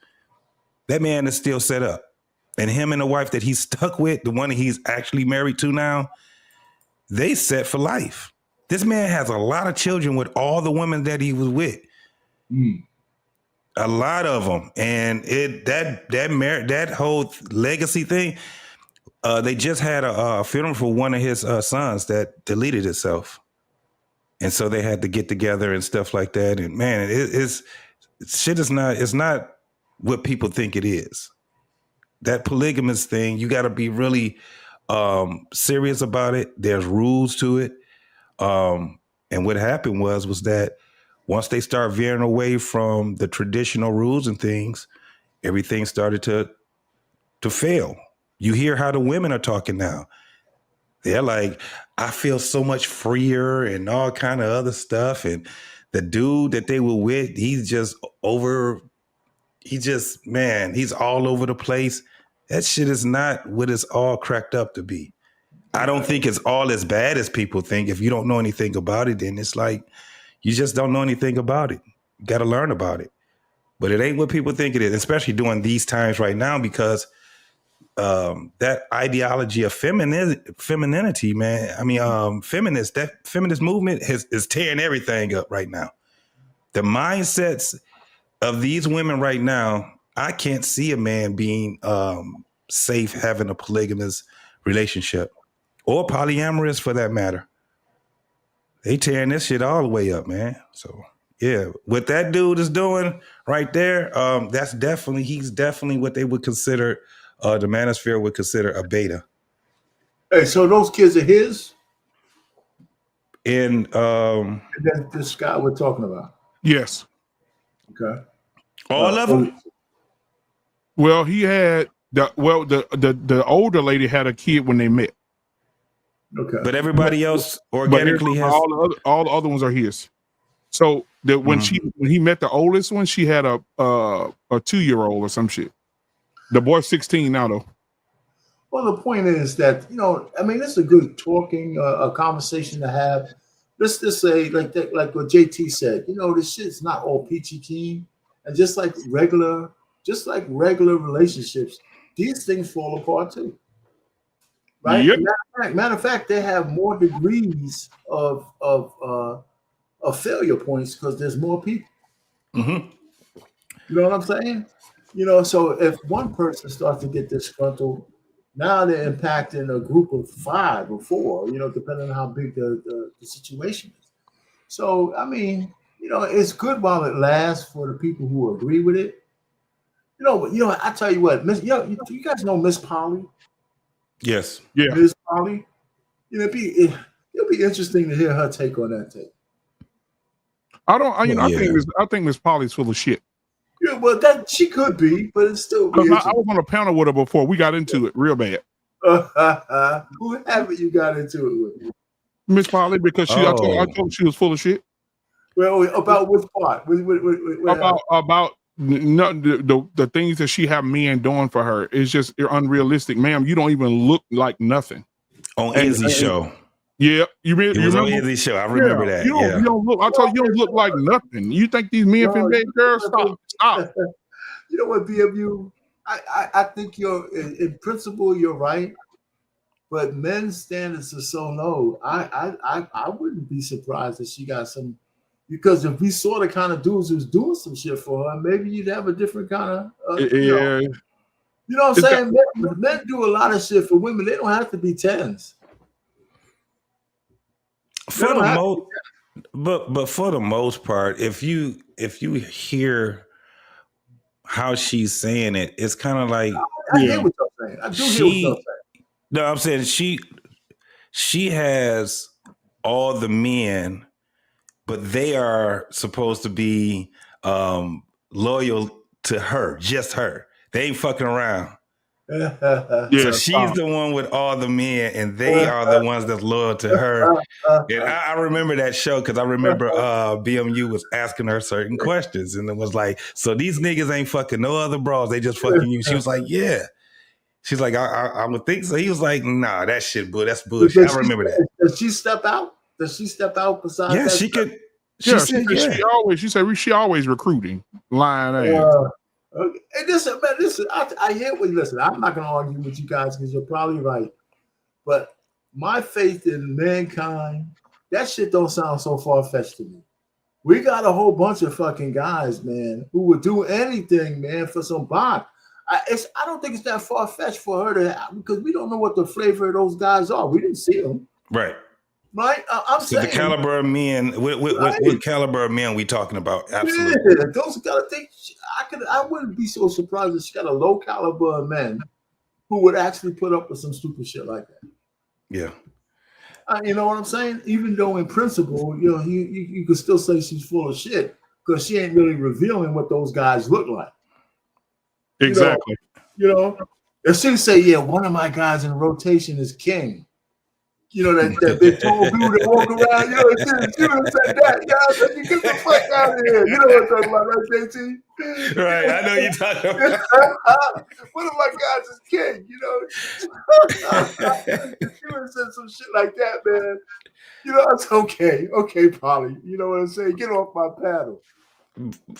that man is still set up. And him and the wife that he's stuck with, the one that he's actually married to now, they set for life. This man has a lot of children with all the women that he was with. A lot of them. And that whole legacy thing, they just had a funeral for one of his sons that deleted itself. And so they had to get together and stuff like that. And man, it's not what people think it is. That polygamous thing, you got to be really serious about it. There's rules to it. And what happened was that once they start veering away from the traditional rules and things, everything started to fail. You hear how the women are talking now. They're like, I feel so much freer and all kind of other stuff. And the dude that they were with, he's all over the place. That shit is not what it's all cracked up to be. I don't think it's all as bad as people think. If you don't know anything about it, then it's like, you just don't know anything about it. You got to learn about it. But it ain't what people think it is, especially during these times right now, because that ideology of femininity, man. That feminist movement is tearing everything up right now. The mindsets of these women right now, I can't see a man being safe having a polygamous relationship or polyamorous for that matter. They tearing this shit all the way up, man. So yeah, what that dude is doing right there, he's definitely what they would consider, the manosphere would consider a beta. Hey, so those kids are his? And then this guy we're talking about? Yes. Okay. All of them? Well, he had the older lady had a kid when they met. Okay. But everybody else organically has all the other ones are his. So that when he met the oldest one, she had a 2-year-old or some shit. The boy's 16 now though. Well, the point is that, it's a good talking, a conversation to have. Let's just say, like what JT said, this shit's not all peachy keen. And just like regular relationships, these things fall apart too. Right? Yep. Matter of fact, they have more degrees of failure points because there's more people. Mm-hmm. You know what I'm saying? So if one person starts to get disgruntled, now they're impacting a group of 5 or 4, depending on how big the situation is. So, it's good while it lasts for the people who agree with it. I tell you what, you guys know Miss Polly? Yes. Yeah. Miss Polly? It'll be interesting to hear her take on that tape. I think Miss Polly's full of shit. Yeah, well, that she could be, but it's still. I was on a panel with her before. We got into it real bad. Who haven't you got into it with? Miss Polly, because I told she was full of shit. Well, about which part? About the things that she have men doing for her. It's just unrealistic, ma'am. You don't even look like nothing. On Izzy's show. Yeah, you remember on Izzy's show. I remember that. You don't look. I told you don't look like nothing. You think these men can make girls stop? You know what, BMU? I think in principle you're right, but men's standards are so low. I wouldn't be surprised if she got some, because if we saw the kind of dudes who's doing some shit for her, maybe you'd have a different kind of. Yeah. You know what I'm saying? Men do a lot of shit for women. They don't have to be 10s. For the but for the most part, if you hear how she's saying it, it's kind of like I hear what you're saying. I do hear what you're saying. No, I'm saying she has all the men, but they are supposed to be loyal to her, just her. They ain't fucking around. So she's the one with all the men, and they are the ones that's loyal to her. And I remember that show because I remember BMU was asking her certain questions, and it was like, "So these niggas ain't fucking no other bros; they just fucking you." She was like, "Yeah." She's like, "I would think so." He was like, "Nah, that shit, boo. That's bullshit." I remember that. Does she step out? Does she step out besides Yeah, that? she could. She said she always recruiting. Lying ass. Okay. And listen, man, listen. I hear what you listen. I'm not going to argue with you guys because you're probably right. But my faith in mankind, that shit don't sound so far fetched to me. We got a whole bunch of fucking guys, man, who would do anything, man, for some bond. I don't think it's that far fetched for her to, because we don't know what the flavor of those guys are. We didn't see them, Right. right? I'm So saying the caliber of men. What caliber of men we talking about? Absolutely. Yeah, those gotta think. I wouldn't be so surprised if she got a low caliber of men who would actually put up with some stupid shit like that. Yeah. You know what I'm saying? Even though in principle, you know, you could still say she's full of shit because she ain't really revealing what those guys look like. Exactly. You know, if she say, "Yeah, one of my guys in rotation is King," you know, that big tall dude that walk around, you know, she would have said that. Yeah, you get the fuck out of here. You know what I'm talking about, right, JT? Right, I know you're talking about. One of my guys is King, you know. She would have said some shit like that, man. You know, it's okay. Okay, Polly. You know what I'm saying? Get off my paddle.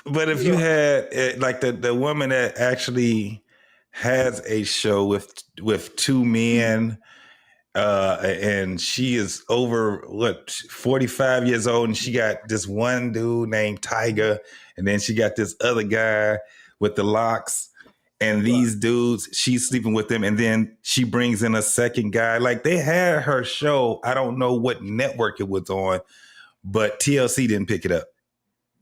But if you had like the woman that actually has a show with two men, and she is over 45 years old, and she got this one dude named Tiger, and then she got this other guy with the locks, and these dudes, she's sleeping with them, and then she brings in a second guy. Like they had her show. I don't know what network it was on, but TLC didn't pick it up.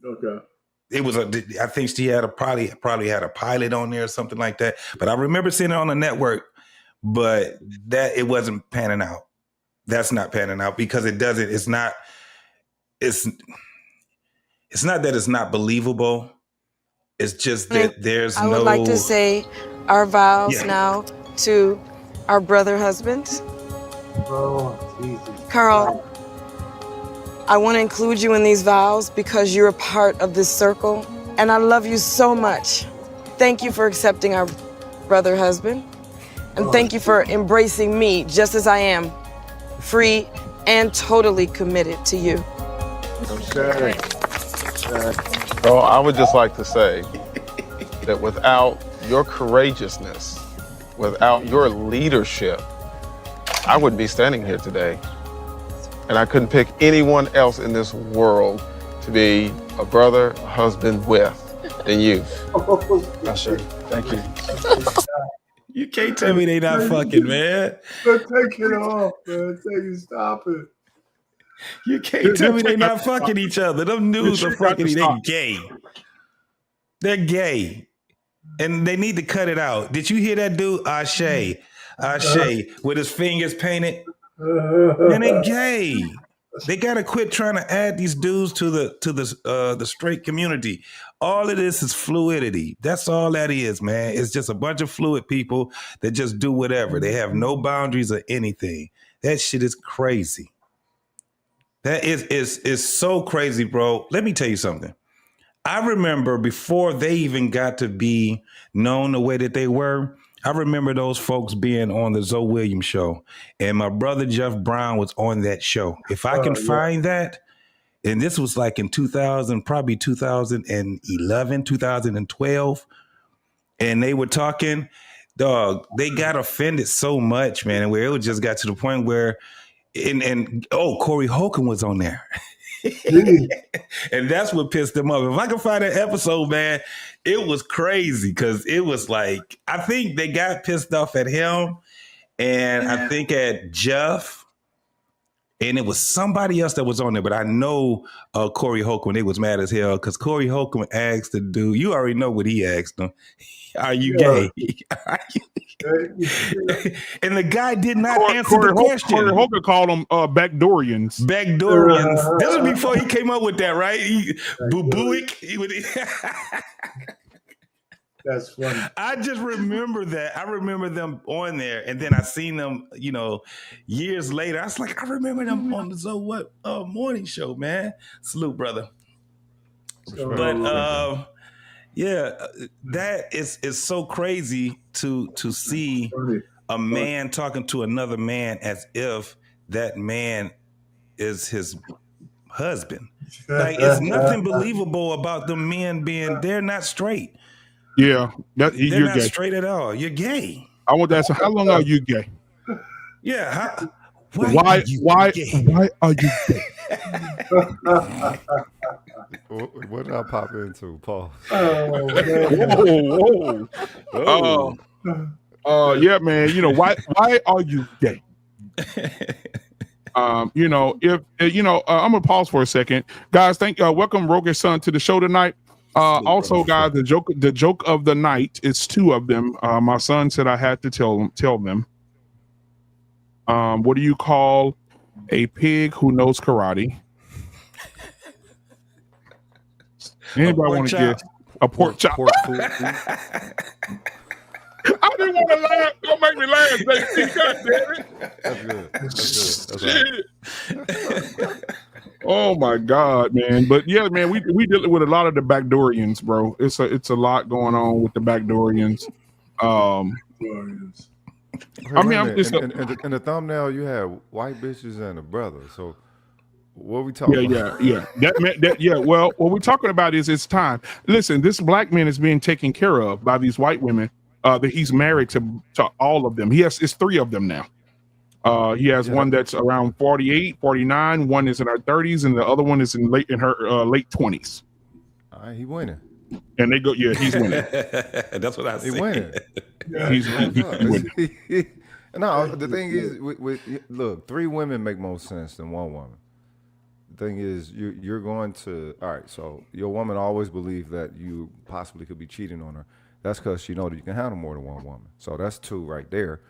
Okay. It was I think she had probably had a pilot on there or something like that. But I remember seeing it on the network, but that it wasn't panning out. That's not panning out because it doesn't. It's not that it's not believable. It's just that there's I would like to say our vows now to our brother husbands. Oh, Jesus. Carl, I want to include you in these vows because you're a part of this circle, and I love you so much. Thank you for accepting our brother husband, and thank you for embracing me just as I am, free and totally committed to you. Okay. So I would just like to say that without your courageousness, without your leadership, I wouldn't be standing here today. And I couldn't pick anyone else in this world to be a brother, a husband with than you. Sure. Thank you. You can't tell me they not fucking, man. But take it off, man. Stop it. You can't tell me they not fucking each other. Them dudes are fucking. They gay. They're gay, and they need to cut it out. Did you hear that dude Ashe with his fingers painted? Man, they gay. They gotta quit trying to add these dudes to the straight community. All of this is fluidity. That's all that is, man. It's just a bunch of fluid people that just do whatever. They have no boundaries or anything. That shit is crazy. That is so crazy, bro. Let me tell you something. I remember before they even got to be known the way that they were, I remember those folks being on the Zoe Williams show, and my brother Jeff Brown was on that show. If I can find that, and this was like in 2000, probably 2011, 2012, and they were talking, dog, they got offended so much, man, where it just got to the point where, Corey Holcomb was on there. And that's what pissed them off. If I can find that episode, man, it was crazy because it was like, I think they got pissed off at him and I think at Jeff, and it was somebody else that was on there, but I know Corey Holcomb, they was mad as hell because Corey Holcomb asked the dude, you already know what he asked him. Are you gay? And the guy did not answer the question. Corey Holcomb called them backdoorians. Backdoorians. This was before he came up with that, right? Boo-booic. That's funny. I just remember that. I remember them on there, and then I seen them, years later. I was like, I remember them on the So What morning show, man. Salute, brother. But that is so crazy to see a man talking to another man as if that man is his husband. Like, it's nothing believable about the men they're not straight. Yeah, they're you're not gay. straight at all. You're gay. I want to ask, how long are you gay? Yeah. Why are you gay? What did I pop into, Paul? Yeah, man. Why are you gay? I'm gonna pause for a second, guys. Welcome Rogue's son to the show tonight. Also, guys, the joke of the night is two of them. My son said I had to tell them. What do you call a pig who knows karate? Anybody want to guess? A pork chop. I didn't want to laugh. Don't make me laugh, JC. God damn it. That's good. Oh my God, man. But yeah, man, we dealing with a lot of the backdoorians, bro. It's a lot going on with the backdoorians. I'm just in the thumbnail you have white bitches and a brother. So what we talking about? Yeah. Well, what we're talking about is it's time. Listen, this black man is being taken care of by these white women. That he's married to all of them. It's three of them now. He has one that's around 48, 49. One is in her 30s, and the other one is in her late 20s. All right, he winning. And they go, yeah, he's winning. That's what I see. He winning. He's winning. No, the thing is, look, three women make more sense than one woman. The thing is, you're going to, all right, so your woman always believed that you possibly could be cheating on her. That's because she know that you can handle more than one woman. So that's two right there.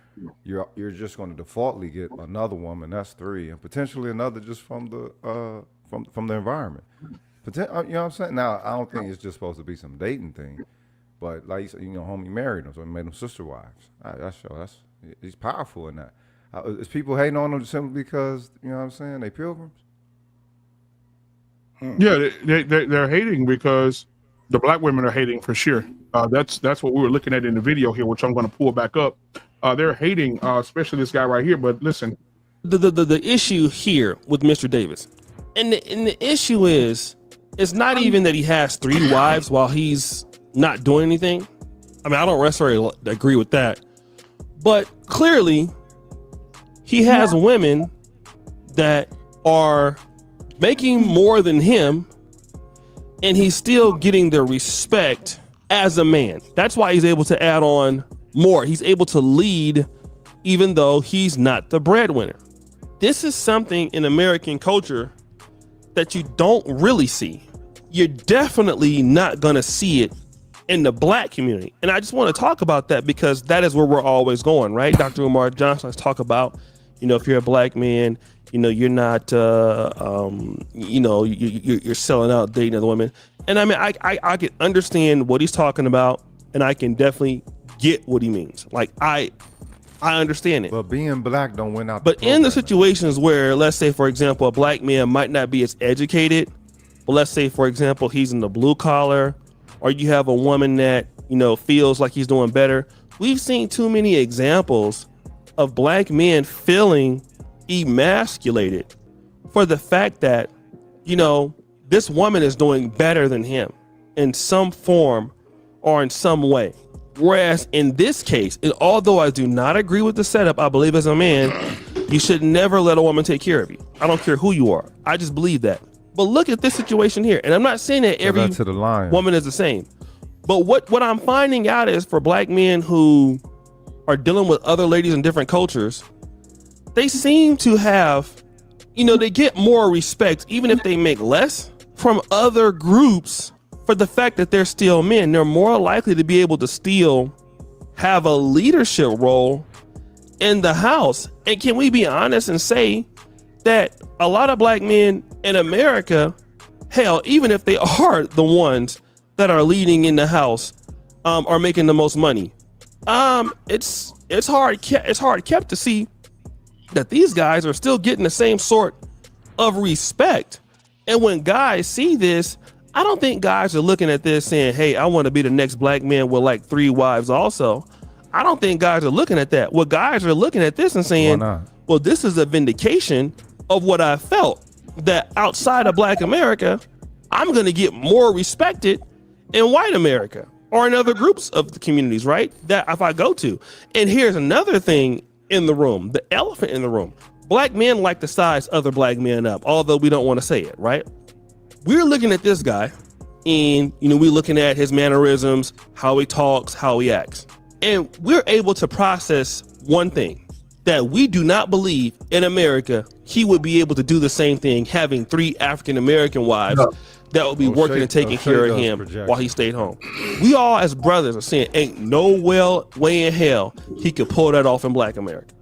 You're just going to defaultly get another woman. That's three, and potentially another just from the from the environment. You know what I'm saying? Now I don't think it's just supposed to be some dating thing, but like you said, homie married them, so he made them sister wives. He's powerful in that. Is people hating on them simply because you know what I'm saying? They pilgrims. Yeah, they're hating because the black women are hating for sure. That's what we were looking at in the video here, which I'm going to pull back up. They're hating, especially this guy right here. But listen, the issue here with Mr. Davis, and the issue is, it's not even that he has three wives while he's not doing anything. I mean, I don't necessarily agree with that, but clearly he has women that are making more than him, and he's still getting the respect as a man. That's why he's able to add on more. He's able to lead even though he's not the breadwinner. This is something in American culture that you don't really see. You're definitely not going to see it in the black community. And I just want to talk about that because that is where we're always going, right? Dr. Umar Johnson has talked about, if you're a black man, you're not, you're selling out, dating other women. And I mean, I can understand what he's talking about, and I can definitely get what he means. Like, I understand it. But being black don't win out. But in the situations where, let's say, for example, a black man might not be as educated, but let's say, for example, he's in the blue collar, or you have a woman that, feels like he's doing better. We've seen too many examples of black men feeling emasculated for the fact that, this woman is doing better than him in some form or in some way. Whereas in this case, and although I do not agree with the setup, I believe as a man, you should never let a woman take care of you. I don't care who you are. I just believe that. But look at this situation here. And I'm not saying that every woman is the same. But what I'm finding out is for black men who are dealing with other ladies in different cultures, they seem to have, they get more respect, even if they make less, from other groups for the fact that they're still men. They're more likely to be able to still have a leadership role in the house. And can we be honest and say that a lot of black men in America, hell, even if they are the ones that are leading in the house, are making the most money. It's hard kept to see that these guys are still getting the same sort of respect. And when guys see this, I don't think guys are looking at this saying, hey, I want to be the next black man with like 3 wives also. I don't think guys are looking at that. What guys are looking at this and saying, well, this is a vindication of what I felt, that outside of black America, I'm going to get more respected in white America or in other groups of the communities, right? That if I go to. And here's another thing in the room, the elephant in the room. Black men like to size other black men up, although we don't want to say it, right? We're looking at this guy and, we're looking at his mannerisms, how he talks, how he acts. And we're able to process one thing, that we do not believe in America he would be able to do the same thing, having 3 African-American wives that would be working and taking care of him while he stayed home. We all as brothers are saying, ain't no way in hell he could pull that off in black America.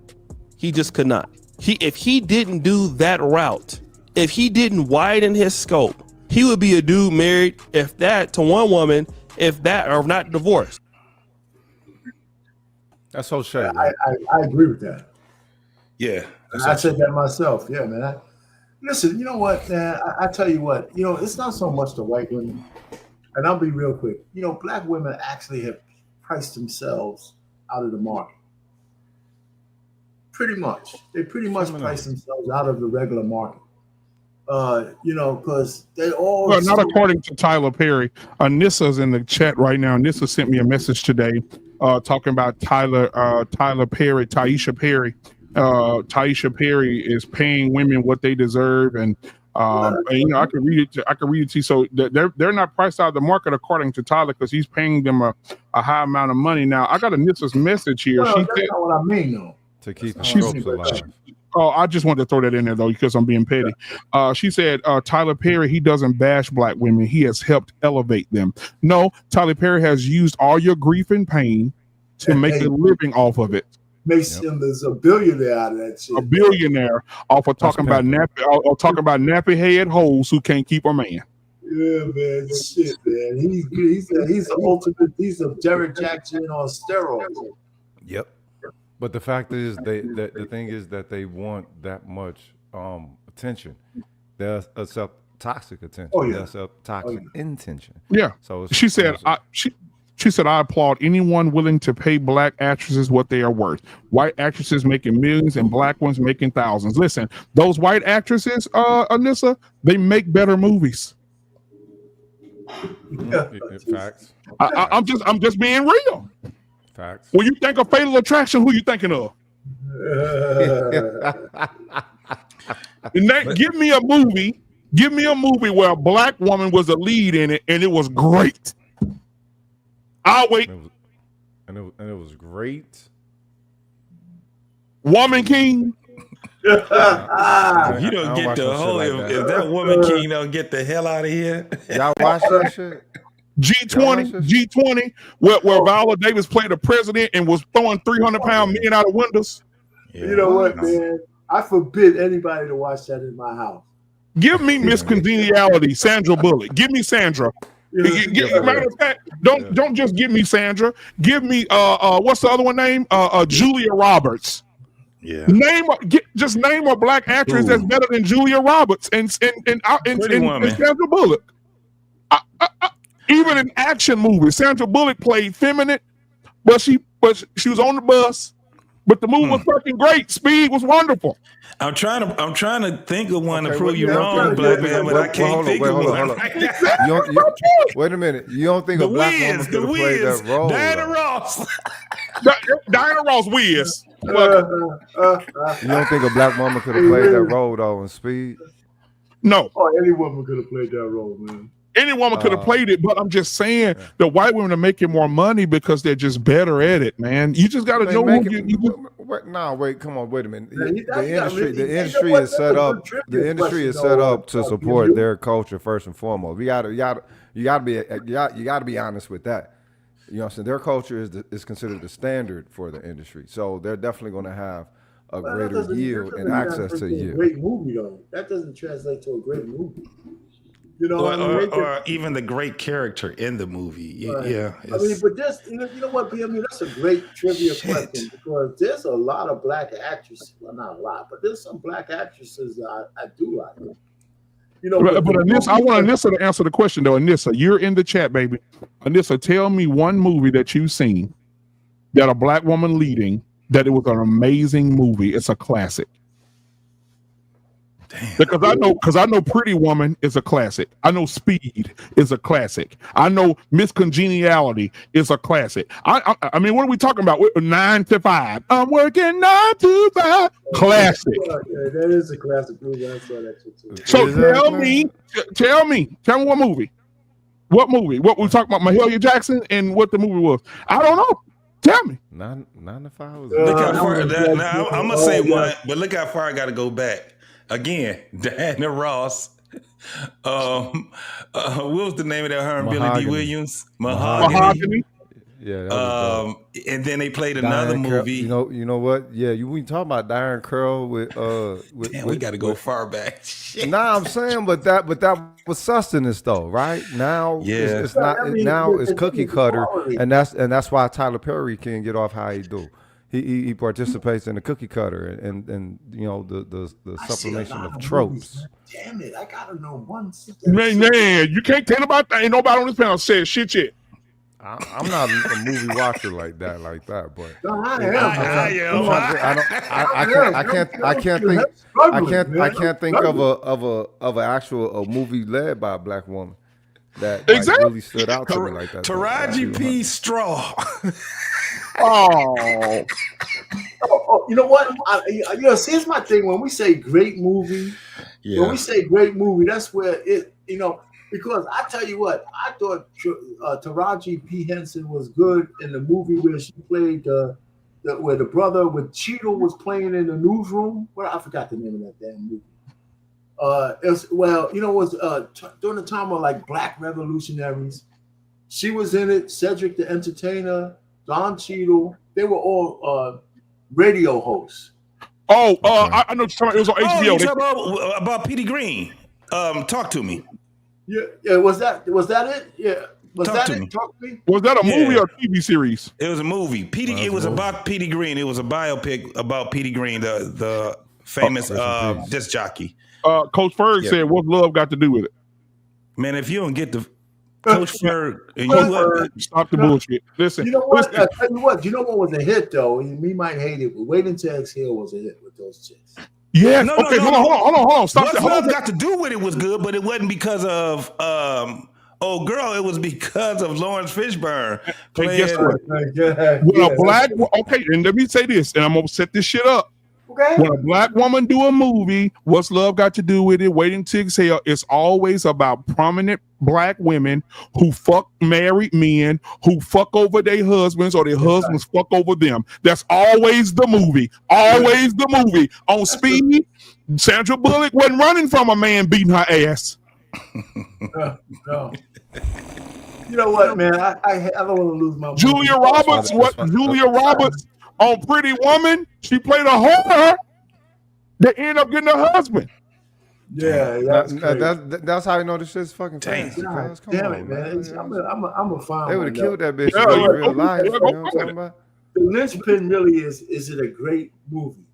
He just could not. If he didn't do that route, if he didn't widen his scope, he would be a dude married, if that, to one woman, if that, or not divorced. That's O'Shea. I agree with that. Yeah. I said that myself. Yeah, man. Listen, you know what, man? I tell you what, it's not so much the white women, and I'll be real quick. Black women actually have priced themselves out of the market. Pretty much. They pretty much price themselves out of the regular market. Because they all... Well, not according to Tyler Perry. Nissa's in the chat right now. Nissa sent me a message today talking about Tyler Perry, Taisha Perry. Taisha Perry is paying women what they deserve, and I can read it. I can read it to you. So they're not priced out of the market according to Tyler, because he's paying them a high amount of money. Now I got a Nissa's message here. Well, that's not what I mean, though. To keep the scopes alive. Oh, I just wanted to throw that in there though, because I'm being petty. She said Tyler Perry, he doesn't bash black women. He has helped elevate them. No, Tyler Perry has used all your grief and pain to make a living off of it. Makes him as a billionaire out of that shit. A billionaire off of talking about nappy head hoes who can't keep a man. Yeah, man, shit, man. He's the ultimate. He's a Derek Jackson on steroids. Yep. But the fact is, the thing is that they want that much attention. They accept toxic attention. Oh, yeah. They accept toxic intention. Yeah. So she said, She said, I applaud anyone willing to pay black actresses what they are worth. White actresses making millions and black ones making thousands. Listen, those white actresses, Anissa, they make better movies. Facts. I'm just being real. Facts. When you think of Fatal Attraction, who you thinking of? Give me a movie where a black woman was a lead in it and it was great. I'll wait. And it was great. Woman King. You don't get the whole. If that Woman King don't get the hell out of here. Y'all watch that shit? G20, where Viola Davis played the president and was throwing 300-pound men out of windows. Yeah, you know what, man? I forbid anybody to watch that in my house. Give me Miss Congeniality, Sandra Bullock. Give me Sandra. Matter of fact, don't just give me Sandra. Give me what's the other one name? Julia Roberts. Yeah. Just name a black actress that's better than Julia Roberts and Sandra Bullock. Even in action movies, Sandra Bullock played feminine, but she was on the bus. But the movie was fucking great. Speed was wonderful. I'm trying to think of one to prove you wrong, black man, but I can't think of one. Wait a minute. You don't think a black woman could have played that role? Diana Ross. Diana Ross Wiz. You don't think a black woman could have played that role though in Speed? No. Oh, any woman could have played that role, man. Any woman could have played it, but I'm just saying the white women are making more money because they're just better at it, man. You just got to know who come on, wait a minute. The industry is set up. The industry is set up to support their culture first and foremost. You got to be honest with that. You know what I'm saying? Their culture is considered the standard for the industry, so they're definitely going to have a greater yield and access to yield. Great movie though. That doesn't translate to a great movie. You know what I mean? Or even the great character in the movie. Right. Yeah. I mean, but this, you know what, I mean, that's a great trivia question because there's a lot of black actresses. Well, not a lot, but there's some black actresses that I do like. You know, but Anissa, I want Anissa to answer the question though. Anissa, you're in the chat, baby. Anissa, tell me one movie that you've seen that a black woman leading that it was an amazing movie. It's a classic. Damn. Because I know Pretty Woman is a classic. I know Speed is a classic. I know Miss Congeniality is a classic. I mean, what are we talking about? 9 to 5. I'm working 9 to 5. Classic. Yeah, that is a classic movie. I saw that too. So tell me what movie? What movie? What we talking about? Mahalia Jackson and what the movie was? I don't know. Tell me. 9 to 5 was. Look how far. Now I'm gonna say one, but look how far I got to go back. Again, Diana Ross. What was the name of that? Her and Billy D. Williams. Mahogany. Yeah. And then they played another movie. You know what? Yeah, we talking about Diane Curl with Damn, we got to go far back. Nah, I'm saying, but that was sustenance though, right? Now, it's not. Now it's cookie cutter, and that's why Tyler Perry can get off how he do. He participates in the cookie cutter and you know the sublimation of tropes. Damn it! I gotta know one. Man, you can't tell about that. Ain't nobody on this panel said shit yet. I'm not a movie watcher like that, but I can't think of an actual movie led by a black woman that really stood out to me like that. Taraji P. Straw. Oh, you know what? See, here's my thing. When we say great movie, that's where it, because I tell you what, I thought Taraji P. Henson was good in the movie where she played where the brother with Cheeto was playing in the newsroom. Well, I forgot the name of that damn movie. It was during the time of like Black Revolutionaries. She was in it. Cedric the Entertainer, Don Cheadle, they were all radio hosts. I know what you're talking about. It was on HBO. You talking about Petey Green. Talk to me. Yeah. Was that it? Yeah. Talk to me. Was that a movie or a TV series? It was a movie. It was about Petey Green. It was a biopic about Petey Green, the famous disc jockey. Coach Ferg said, "What's love got to do with it?" Man, if you don't get the Coach Ferg, stop the bullshit. Listen, you know what? I tell you what. You know what was a hit though? We might hate it, but Waiting to Exhale was a hit with those chicks. Yeah. Hold on. Stop What's that. love got to do with it was good, but it wasn't because of oh girl. It was because of Lawrence Fishburne. Hey, guess what? When a black and let me say this, and I'm gonna set this shit up. Okay. When a black woman do a movie, what's love got to do with it? Waiting to Exhale. It's always about prominent black women who fuck married men, who fuck over their husbands or their husbands fuck over them. That's always the movie. Always the movie. On Speed, Sandra Bullock wasn't running from a man beating her ass. No. You know what, man? I don't want to lose my Julia Roberts. Julia Roberts on Pretty Woman, she played a whore that ended up getting her husband. Yeah, that's how you know this shit's fucking crazy. Damn it, man! I'm a fan. They would have killed that bitch in real life. You know what I'm talking about? The linchpin really is it a great movie,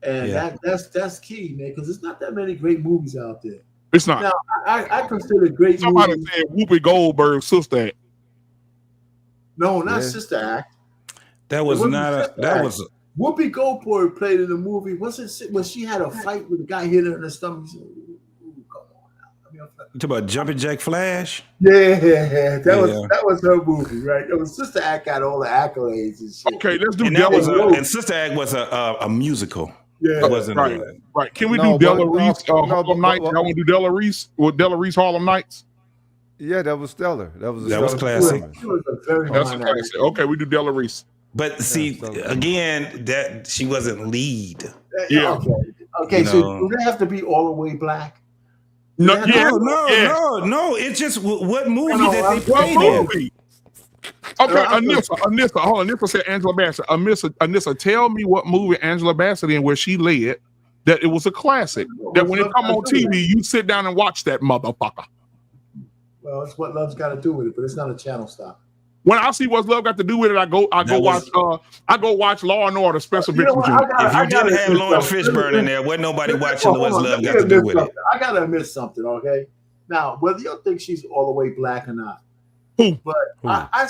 and that's key, man, because there's not that many great movies out there. It's not. Now, I consider great. Somebody movies. said Whoopi Goldberg's Sister Act. No, not Sister Act. That was not that was. Whoopi Goldberg played in the movie. Was it when she had a fight with a guy hit her in the stomach? Said, come on now. You talking about Jumping Jack Flash? Yeah. That was her movie, right? It was Sister Act got all the accolades and shit. Okay, let's do and Sister Act was a musical. Yeah, it wasn't right. Can we do Della Reese Harlem Nights? I want to do Della Reese with Della Reese Harlem Nights. Yeah, that was stellar. That was classic. That's classic. Okay, we do Della Reese. But see, again, that she wasn't lead. Yeah. Okay. So do they have to be all the way black? No. It's just what movie that they played in. Okay, Anissa, hold on. Anissa said Angela Bassett. Anissa, tell me what movie Angela Bassett in where she led that it was a classic. That when it come on TV, you sit down and watch that motherfucker. Well, it's what love's got to do with it, but it's not a channel stop. When I see what's love got to do with it, I go watch Law and Order Special Victims Unit. If you didn't have Lawrence Fishburne in there, wasn't nobody watching what's love got to do with it. I gotta admit something, okay? Now, whether you think she's all the way black or not, but I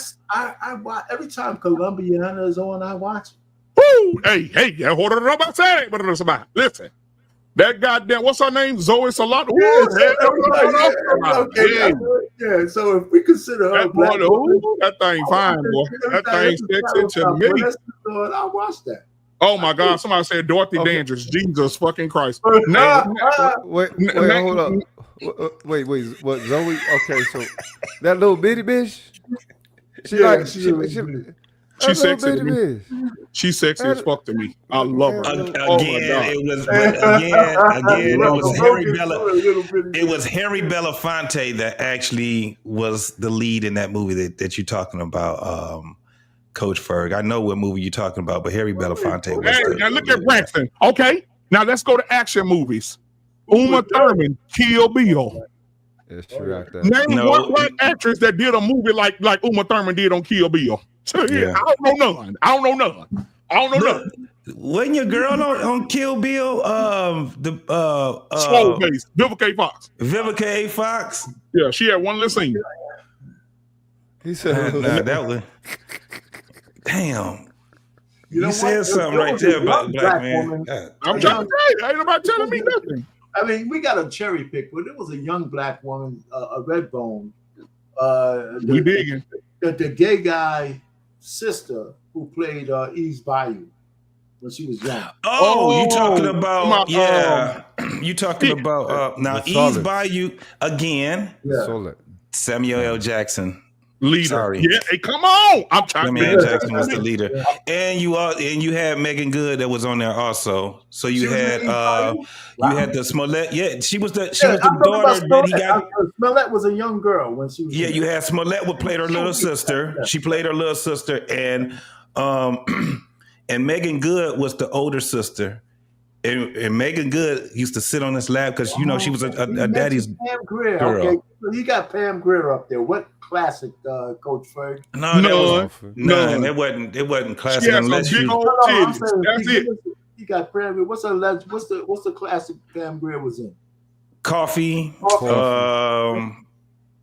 watch every time Colombiana is on, I watch it. Hey, hold on about saying it. Listen. That goddamn, what's her name? Zoe Salata. Yeah, so if we consider her black, that thing fine, boy. That thing sexy to me. I watched that. Oh my God! Somebody said Dorothy Dandridge. Jesus fucking Christ! Wait, hold up. Wait. What Zoe? Okay, so that little bitty bitch. She's sexy to me. She's sexy as fuck to me. I love her. It was Harry Belafonte that actually was the lead in that movie that you're talking about, Coach Ferg. I know what movie you're talking about, but Harry Belafonte was now look at Braxton. Okay, now let's go to action movies. Uma Thurman, Kill Bill. Name one black actress that did a movie like Uma Thurman did on Kill Bill. Yeah. I don't know none. Wasn't your girl on Kill Bill? Swole face, Vivica A. Fox. Vivica A. Fox? Yeah, she had one little scene. He said that was damn. You said something right there about black man. I'm trying to tell you, ain't nobody telling me nothing. I mean, we got a cherry pick, but it was a young black woman, a Redbone. We digging. The gay guy sister who played Eve's Bayou when she was young. You talking about you talking about now Eve's Bayou again. Yeah. Samuel L. Jackson. Leader. Sorry. Yeah, hey, come on. I'm trying Samuel L. Jackson was the leader. And you had Megan Good that was on there also. So you had the Smollett. Yeah, she was the daughter that he got. Smollett was a young girl when she was you had Smollett played her little sister. She played her little sister, and Megan Good was the older sister. And Megan Good used to sit on his lap because she was a daddy's Pam Grier. girl. Okay, so you got Pam Grier up there. What classic, Coach Ferg? It wasn't classic unless you. That's it. You got Pam Grier. What's the classic Pam Grier was in? Coffee.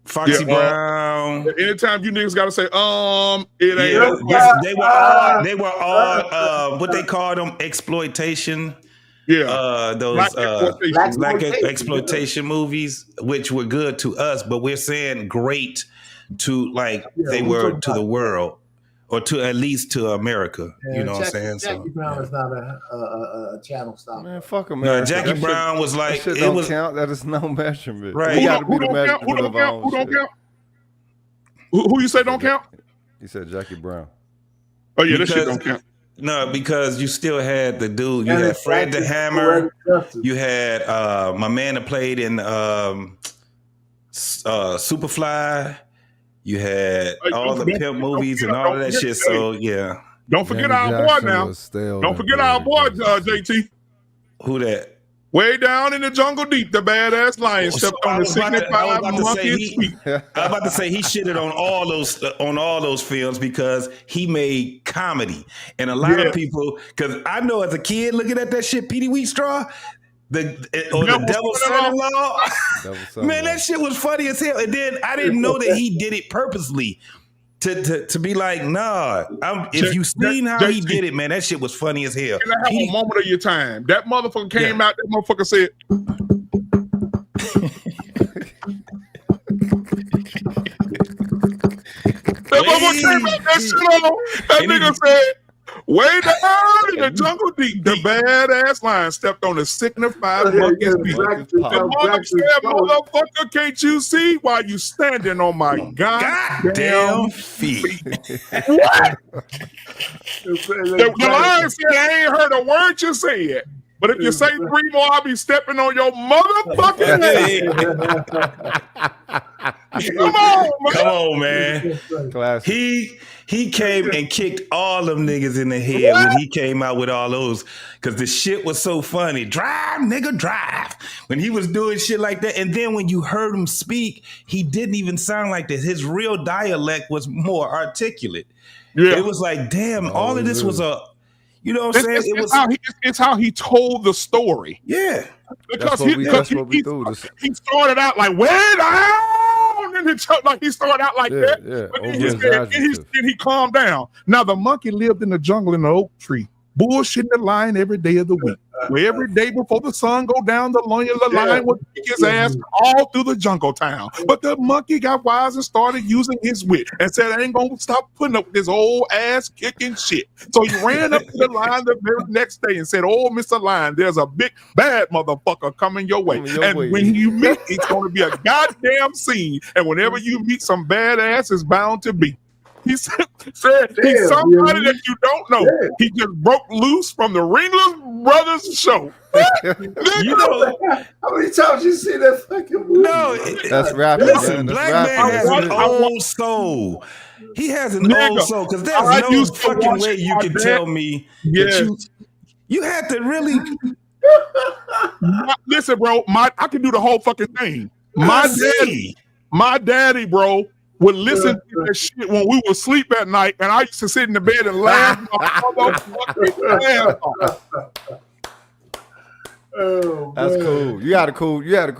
Foxy Brown. Anytime you niggas gotta say it ain't. They were all what they call them exploitation. Yeah, those black exploitation movies, which were good to us, but we're saying great to they were to the world, or to at least to America. You know what I'm saying? Jackie Brown is not a channel stop. Man, fuck America. No, Jackie Brown was like that shit don't count. That is no measurement. Right? Who don't count? Who you say don't count? He said Jackie Brown. Oh yeah, that shit don't count. No, because you still had the dude. You had Fred the Hammer. You had my man that played in Superfly. You had all the pimp movies and all of that shit. So yeah. Don't forget our boy now. Don't forget our boy, JT. Who that? Way down in the jungle deep, the badass lion stepped on the 65 monkey's feet. I was about to say he shitted on all those films because he made comedy, and a lot of people. Because I know as a kid looking at that shit, Petey Wheatstraw, the Devil's Son-in-Law. Man, that shit was funny as hell. And then I didn't know that he did it purposely. To be like, nah. If you seen how he did it, man, that shit was funny as hell. Can I have a moment of your time? That motherfucker came out. That motherfucker said, that motherfucker came out that shit on. That nigga said, way down in the jungle deep, the badass lion stepped on the 65 monkey's feet. The mother said, motherfucker, can't you see why you standing on my goddamn feet? What? The lion said, I ain't heard a word you said. But if you say 3 more, I'll be stepping on your motherfucking head. Come on, man. Come on, man. Classic. He came and kicked all them niggas in the head when he came out with all those, because the shit was so funny. Drive, nigga, drive. When he was doing shit like that. And then when you heard him speak, he didn't even sound like this. His real dialect was more articulate. Yeah. It was like, damn, all of this was a, you know what I'm saying? It's how he told the story. Yeah. Because he started out like, way down, and he started out like that. Yeah, but then he calmed down. Now the monkey lived in the jungle in the oak tree, bullshitting the lion every day of the week. Where every day before the sun go down, the lion would kick his ass all through the jungle town. But the monkey got wise and started using his wit and said, I ain't gonna stop putting up with this old ass kicking shit. So he ran up to the lion the very next day and said, oh, Mr. Lion, there's a big bad motherfucker coming your way. When you meet, it's gonna be a goddamn scene. And whenever you meet some badass, it's bound to be. He said he's somebody that you don't know. He just broke loose from the Ringling Brothers show. You know, how many times you see that fucking movie? No, that's rapping. Listen, man. Black man has an old soul. He has an old soul, because there's no fucking way you can tell me that you had to really. Listen, bro, I can do the whole fucking thing. My daddy, bro, would listen to that shit when we would sleep at night, and I used to sit in the bed and laugh my motherfucking ass off. Oh, that's cool. You had a cool dad,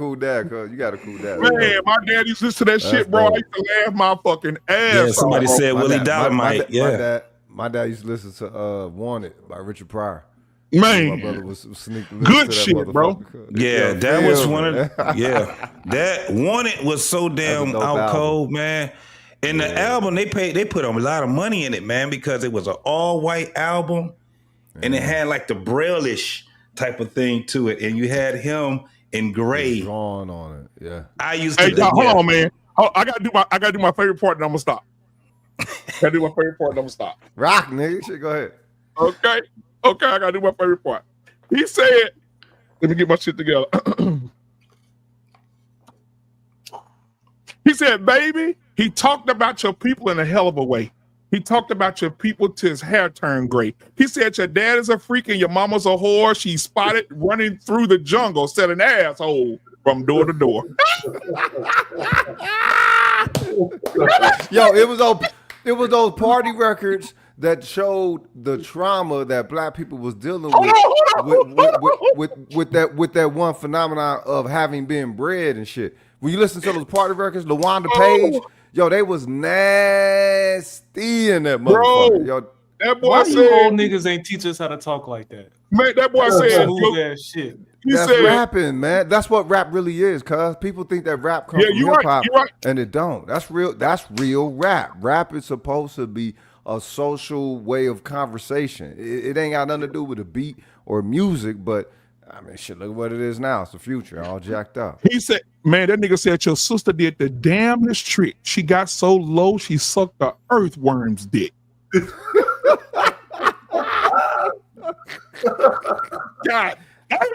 cuz. You got a cool dad. Man, my dad used to listen to that shit, bro. I used to laugh my fucking ass off. Yeah, somebody said Willie Dolomite. My dad used to listen to Wanted by Richard Pryor. Man, my brother was sneaking good shit, bro. Yeah, that was one of that Wanted was so damn out cold, man. And the album they put a lot of money in it, man, because it was an all white album, and it had like the Braille-ish type of thing to it, and you had him in gray drawn on it. Yeah, I used to. Hold on, man. I gotta do my favorite part, and I'm gonna stop. Gotta do my favorite part, and I'm gonna stop. Rock, nigga. Shit, go ahead. Okay, I gotta do my favorite part. He said, let me get my shit together. He said, baby, he talked about your people in a hell of a way. He talked about your people till his hair turned gray. He said your dad is a freak and your mama's a whore. She spotted running through the jungle, selling asshole from door to door. Yo, it was those party records that showed the trauma that black people was dealing with that one phenomenon of having been bred and shit. When you listen to those party records, LaWanda Page, yo, they was nasty in that motherfucker. Yo, that boy Why said, you old niggas ain't teach us how to talk like that? Man, that boy said, smooth ass shit. That's rapping, man. That's what rap really is, cuz people think that rap comes from hip hop, and it don't. That's real rap. Rap is supposed to be a social way of conversation. It ain't got nothing to do with a beat or music, but I mean, shit, look what it is now. It's the future, all jacked up. He said, man, that nigga said your sister did the damnedest trick. She got so low, she sucked the earthworm's dick. God damn. How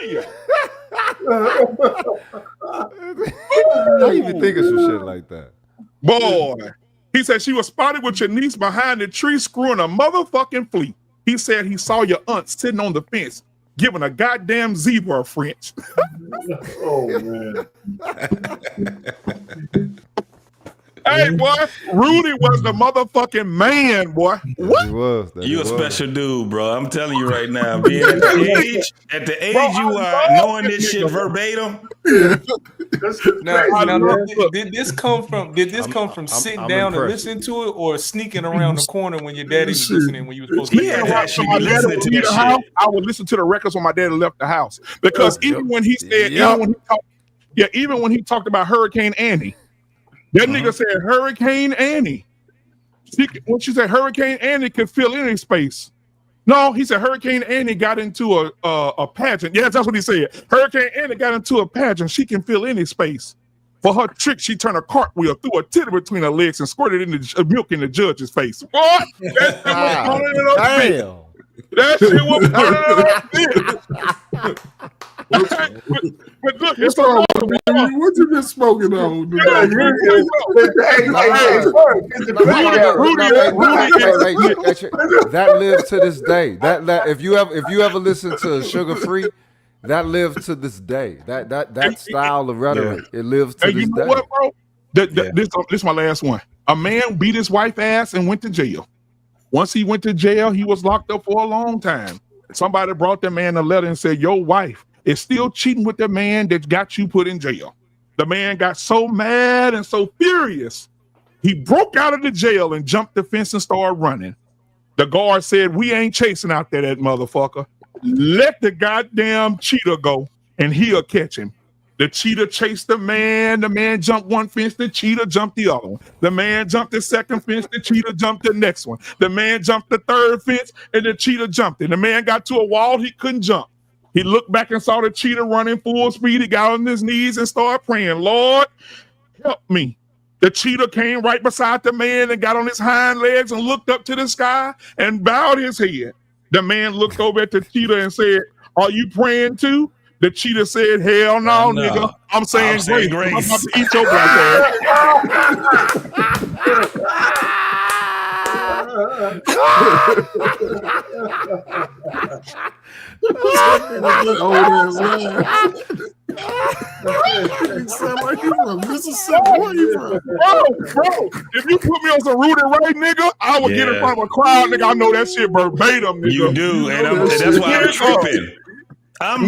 you even think of some shit like that? Boy. He said she was spotted with your niece behind the tree screwing a motherfucking flea. He said he saw your aunt sitting on the fence giving a goddamn zebra a French. Oh, man. Hey, boy, Rudy was the motherfucking man, boy. What? You a special dude, bro. I'm telling you right now. Being at the age you are, knowing this shit verbatim. Now, did this come from sitting down and listening to it, or sneaking around the corner when your daddy was listening when you was supposed to? Yeah, actually be listening to this house, shit. I would listen to the records when my daddy left the house, because even when he said, even when he talked about Hurricane Annie, that nigga said Hurricane Annie. When she said Hurricane Annie could fill any space. No, he said Hurricane Annie got into a pageant. Yes, that's what he said. Hurricane Annie got into a pageant. She can fill any space. For her trick, she turned a cartwheel, threw a titty between her legs, and squirted in the milk in the judge's face. What? That shit was burning it up. That shit was burning it up. But look, it's a what you been smoking on? That lives to this day. That if you ever listen to Sugar Free, that lives to this day. That style of rhetoric, it lives to Hey, this you know day. what, bro? This is my last one. A man beat his wife ass and went to jail. Once he went to jail, he was locked up for a long time. Somebody brought the man a letter and said, your wife is still cheating with the man that got you put in jail. The man got so mad and so furious, he broke out of the jail and jumped the fence and started running. The guard said, we ain't chasing out there, that motherfucker. Let the goddamn cheater go and he'll catch him. The cheater chased the man jumped one fence, the cheater jumped the other one. The man jumped the second fence, the cheater jumped the next one. The man jumped the third fence and the cheater jumped it. The man got to a wall he couldn't jump. He looked back and saw the cheater running full speed. He got on his knees and started praying, Lord, help me. The cheater came right beside the man and got on his hind legs and looked up to the sky and bowed his head. The man looked over at the cheater and said, are you praying too? The cheater said, hell no, nigga. I'm saying grace. I'm about to eat your black Sound like you from Mississippi. Where you from? Bro, if you put me on some Rudy Ray, nigga, I would get in front of a crowd, nigga. I know that shit verbatim, nigga. You do, and that's why I'm tripping. I'm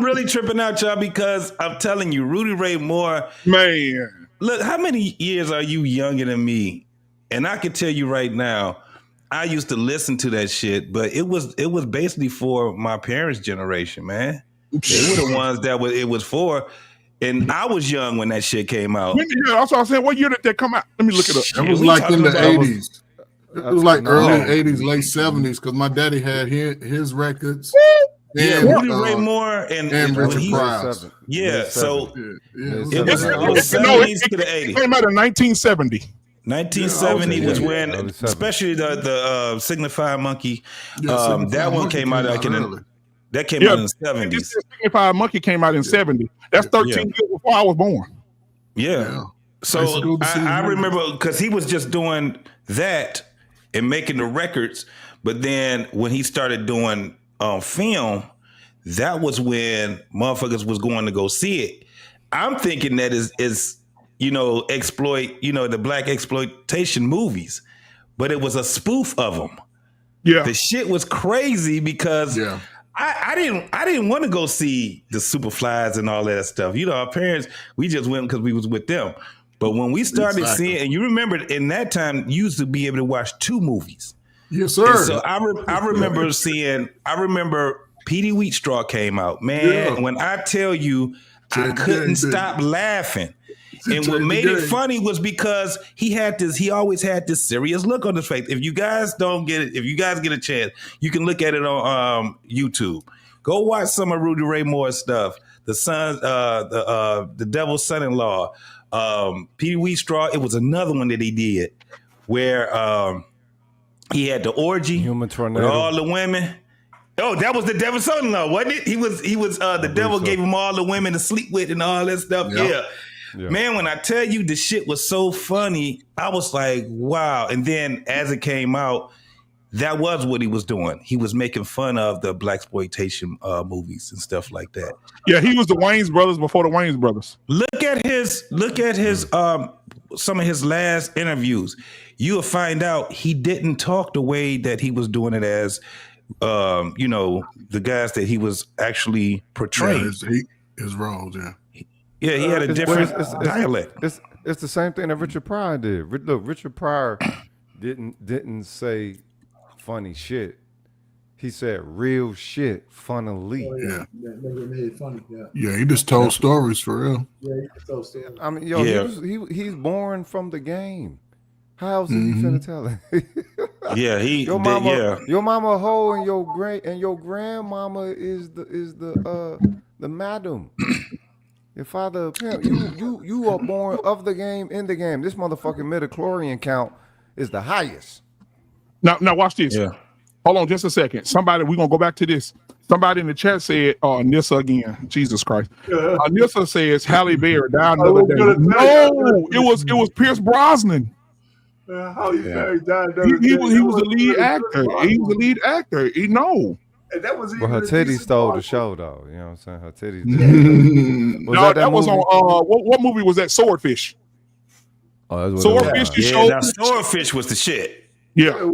really tripping out, y'all, because I'm telling you, Rudy Ray Moore. Man. Look, how many years are you younger than me? And I can tell you right now, I used to listen to that shit, but it was basically for my parents' generation, man. They were the ones that it was for. And I was young when that shit came out. That's what I said. What year did that come out? Let me look it up. It was like in the 80s. It was like early 80s, late 70s, because my daddy had his records. Yeah, Rudy Ray Moore and Richard Pryor. Yeah, so it was 70s to the 80s. It came out in 1970. 1970 was when, especially the Signified Monkey, that one came out like that came out in the 70s. Signified Monkey came out in 70. That's 13 years before I was born. Yeah. So I remember because he was just doing that and making the records, but then when he started doing film, that was when motherfuckers was going to go see it. I'm thinking that is exploit, the black exploitation movies, but it was a spoof of them. Yeah, the shit was crazy because I didn't want to go see the Superflies and all that stuff. Our parents, we just went because we was with them. But when we started seeing, and you remember in that time, you used to be able to watch 2 movies. Yes, sir. And so I remember remember Petey Wheatstraw came out. Man, when I tell you, I couldn't stop laughing. And what made it funny was because he always had this serious look on his face. If you guys don't get it, if you guys get a chance, you can look at it on YouTube. Go watch some of Rudy Ray Moore's stuff. The Devil's Son-in-Law, Petey Wheatstraw. It was another one that he did where he had the orgy Human Tornado with all the women. Oh, that was the Devil's Son-in-Law, wasn't it? He was the devil gave him all the women to sleep with and all that stuff. Yeah. Man, when I tell you the shit was so funny, I was like, wow. And then as it came out, that was what he was doing. He was making fun of the blaxploitation movies and stuff like that. Yeah, he was the Wayans brothers before the Wayans brothers. Look at his some of his last interviews. You'll find out he didn't talk the way that he was doing it as the guys that he was actually portraying. His roles, Yeah, he had a different dialect. It's the same thing that Richard Pryor did. Look, Richard Pryor didn't say funny shit. He said real shit funnily. Yeah, he just told stories for real. Yeah, he just told stories. I mean, he's born from the game. How else is he finna tell it? Yeah, your mama hoe and your grandmama is the madam. Your father a pimp. You are born of the game, in the game. This motherfucking midichlorian count is the highest. Now watch this. Yeah. Hold on just a second. We're gonna go back to this. Somebody in the chat said, "Oh, Nissa again." Jesus Christ. Nissa says Halle Berry died another day. No, it was Pierce Brosnan. How you Berry died He was the lead actor. He was the lead actor. And that was Well, her titties stole the show, though. You know what I'm saying? Her titties. No, that was on. What movie was that? Swordfish. Oh, that's Swordfish. Now Swordfish was the shit. Yeah.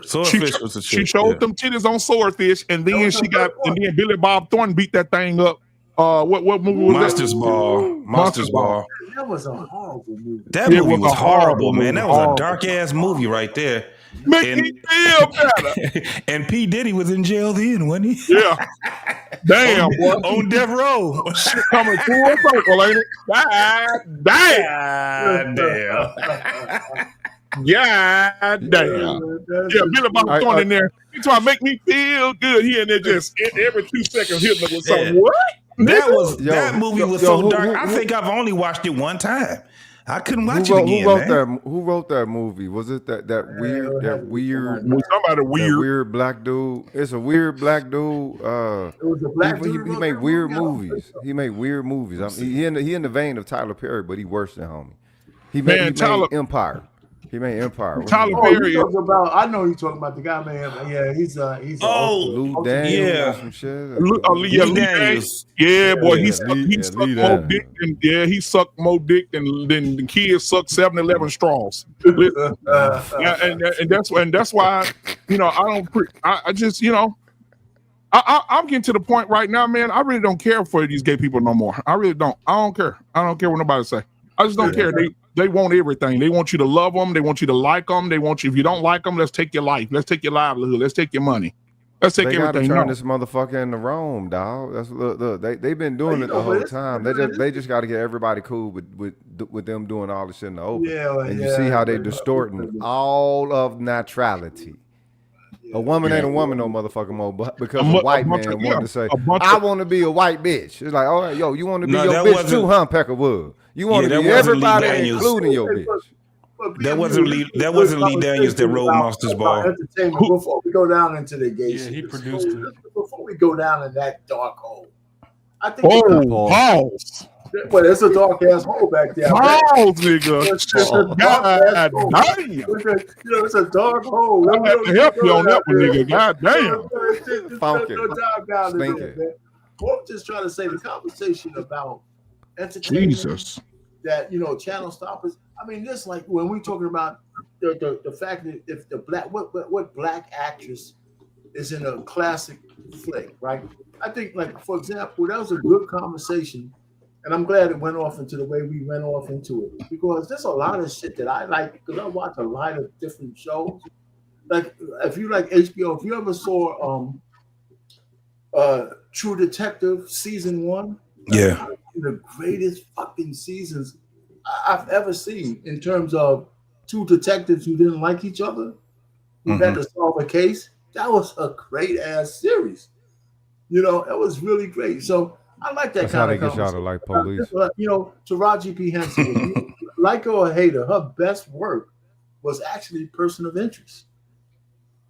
Swordfish was the shit. She showed them titties on Swordfish, and then then Billy Bob Thornton beat that thing up. What movie was Monsters that? Ball. Monsters Ball. That was a horrible movie. That movie was horrible, man. That was a dark ass movie right there. Make me feel better. And P. Diddy was in jail then, wasn't he? Yeah. Damn, boy. On death row. Shit coming full circle, ain't it? God damn. God damn. Yeah, Billy Bob Thornton in there. He trying to make me feel good. He in there just every 2 seconds hitting me with something. What? That movie was so dark. I think I've only watched it one time. I couldn't watch it again. Who wrote that movie? Was it that weird somebody weird that weird black dude? It's a weird black dude. It was a black dude. He made weird movies. He made weird movies. I mean, he in the vein of Tyler Perry, but he worse than homie. He made Empire. He made Empire. Tyler Perry. I know you're talking about the guy, man. Yeah, he's Lou Daniels. Some shit. Lee Daniels. Yeah, boy, he sucked more dick than he sucked more dick than the kids sucked 7-Eleven straws. and that's why I just I'm getting to the point right now, man. I really don't care for these gay people no more. I really don't. I don't care. I don't care what nobody say. I just don't care. They want everything. They want you to love them. They want you to like them. They want you. If you don't like them, let's take your life. Let's take your livelihood. Let's take your money. Let's take everything. They gotta turn this motherfucker into Rome, dog. That's look. They've been doing it the whole time. They just got to get everybody cool with them doing all this shit in the open. And you see how they distorting all of naturality. A woman ain't a woman no motherfucking more, but because a white man wanted to say, I want to be a white bitch. It's like, all right, yo, you want to be your bitch too, huh, Peckerwood? You want to be everybody, including your bitch. That wasn't Lee Daniels that wrote Monsters Ball. Entertainment before we go down into the gay shit. He produced it. Before we go down in that dark hole, I think. Pause. Well, it's a dark ass hole back there. Pause, nigga. It's a dark ass hole. It's a dark hole. I have to help you on that one, nigga. God damn. Funky. I'm just trying to say the conversation about entertainment. Jesus. That channel stoppers. I mean, this like when we're talking about the fact that if the black what black actress is in a classic flick, right? I think, like, for example, that was a good conversation, and I'm glad it went off into the way we went off into it, because there's a lot of shit that I like, because I watch a lot of different shows. Like, if you like HBO, if you ever saw True Detective season 1, yeah, the greatest fucking seasons I've ever seen in terms of two detectives who didn't like each other, who had to solve a case. That was a great ass series. It was really great. So I like that. That's kind of how they get y'all to like police. Taraji P. Henson, like her or hate her, her best work was actually Person of Interest.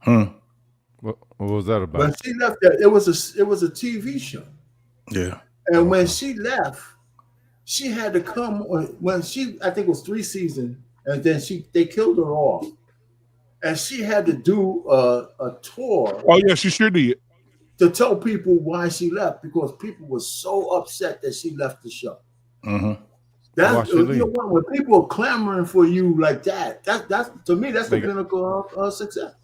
What was that about? When she left that, it was a TV show. Yeah. And when she left, she had to come when I think it was 3 seasons, and then they killed her off, and she had to do a tour. Oh yeah, she sure did. To tell people why she left, because people were so upset that she left the show. Mm-hmm. That's when people are clamoring for you like that. That's to me, that's the pinnacle of success.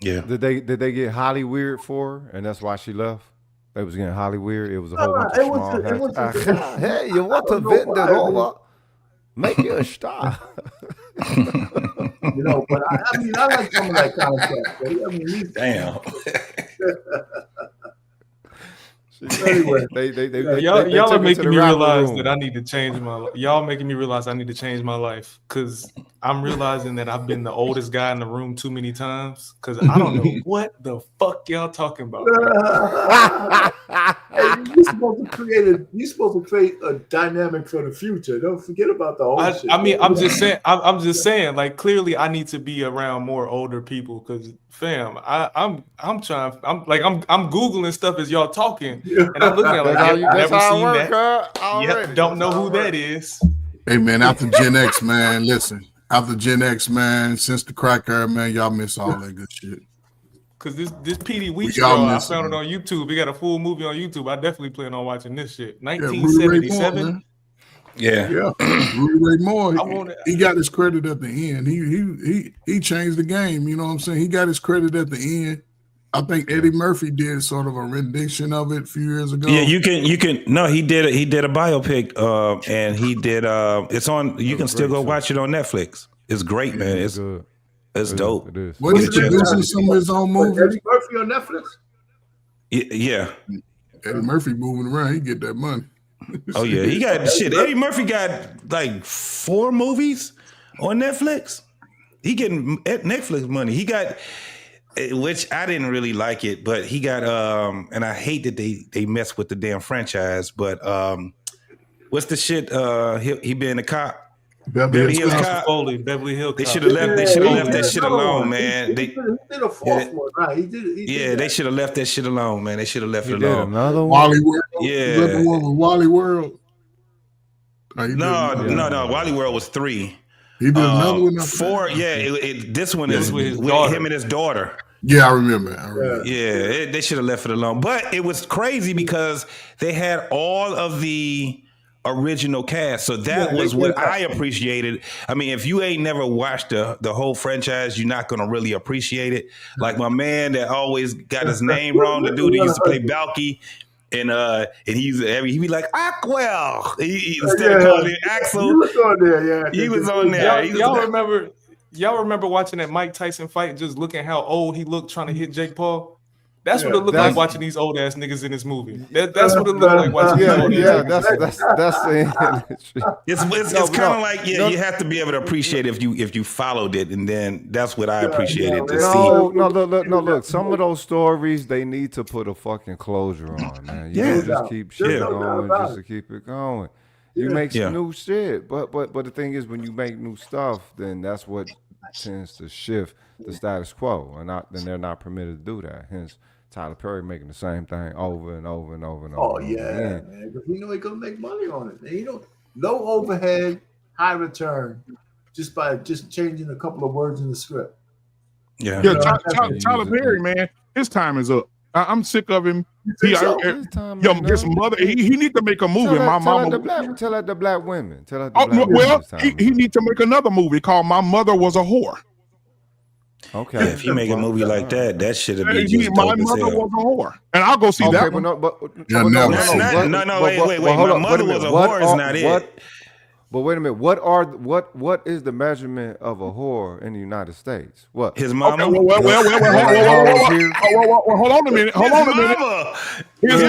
Yeah. Did they get Holly weird for her, and that's why she left? They was getting Holly weird. It was a whole bunch of small. Hey, you want to vent that over? Make you a star. But I like some of that kind of stuff. Damn. Anyway, y'all are making me realize room. that I need to change my life. Y'all making me realize I need to change my life because I'm realizing that I've been the oldest guy in the room too many times because I don't know what the fuck y'all talking about. Hey, you're supposed to create a dynamic for the future. Don't forget about the old shit. I mean, I'm just saying, like, clearly I need to be around more older people because, fam, I'm Googling stuff as y'all talking, and I'm looking at it like, yep, never seen that. Yep, don't know who that is. Hey man, after Gen X, man, listen. After Gen X, man, since the crack era, man, y'all miss all that good shit. Cause this PD Weech y'all girl, I miss found it, it on YouTube. We got a full movie on YouTube. I definitely plan on watching this shit. Rudy Ray Moore, 1977. man. Yeah. Rudy Ray Moore, he got his credit at the end. He changed the game. You know what I'm saying? He got his credit at the end. I think Eddie Murphy did sort of a rendition of it a few years ago. Yeah, you can. No, he did a biopic, and he did. It's on. You can still go watch it on Netflix. It's great, man. It's good. It's dope. It is. What is producing some of his own movies? Eddie Murphy on Netflix? Yeah. Eddie Murphy moving around, he get that money. Oh yeah, he got shit. Eddie Murphy got like 4 movies on Netflix. He getting Netflix money. He got, which I didn't really like it, but he got and I hate that they mess with the damn franchise. But what's the shit? He been a cop. Beverly Hills Cop. Beverly Hills Cop. They should have left. They should have left that shit alone, man. He did a fourth one, right? He did they should have left that shit alone, man. They should have left it did alone. another one? Wally World. Yeah. Was that the one with Wally World? No. Wally World was 3. He did another one. 4. Yeah. This one is with him and his daughter. Yeah, I remember. Yeah, they should have left it alone. But it was crazy because they had all of the original cast, so that was what I appreciated. I mean, if you ain't never watched the whole franchise, you're not gonna really appreciate it. Like my man that always got his name wrong, the dude that used to play Balky, and he be like Aquel instead of calling it Axel. He was on there, He was on there. Y'all remember watching that Mike Tyson fight and just looking how old he looked trying to hit Jake Paul? That's what it looked like watching these old ass niggas in this movie. That's what it looked like watching these old ass niggas. It's kind of like you have to be able to appreciate if you followed it, and then that's what I appreciated to see. Look. Some of those stories they need to put a fucking closure on, man. You don't just keep shit going just to keep it going. You make some new shit, but the thing is, when you make new stuff, then that's what tends to shift the status quo, and then they're not permitted to do that. Hence, Tyler Perry making the same thing over and over and over and over. Oh yeah, man. Because he gonna make money on it. And low overhead, high return, just by changing a couple of words in the script. Yeah. Tyler Perry, man, his time is up. I'm sick of him. His mother. He need to make a movie. Tell that the black women. He need to make another movie called My Mother Was a Whore. Okay. Yeah, if you make a movie like that should have been just My dope as Mother hell. Was a Whore, and I'll go see that. Wait. My Mother Was a Whore is not it. But wait a minute. What is the measurement of a whore in the United States? What? His mama. Okay, well, hold on a minute. His mama. And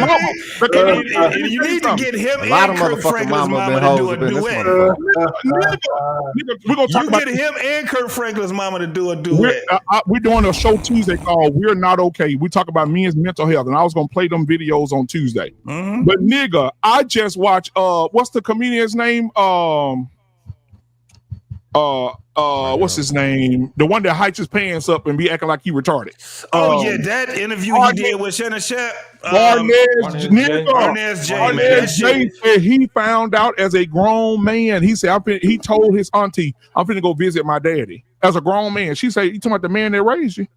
you need to get him and Kurt Franklin's mama to do a duet. We're gonna talk about get him and Kurt Franklin's mama to do a duet. We're doing a show Tuesday called "We're Not Okay." We talk about men's mental health, and I was gonna play them videos on Tuesday. Mm-hmm. But nigga, I just watched. What's the comedian's name? What's his name? The one that hikes his pants up and be acting like he retarded. That interview he did with Shannon Sharp. Arnaz J said he found out as a grown man. He said, he told his auntie, I'm finna go visit my daddy. As a grown man. She said, you talking about the man that raised you?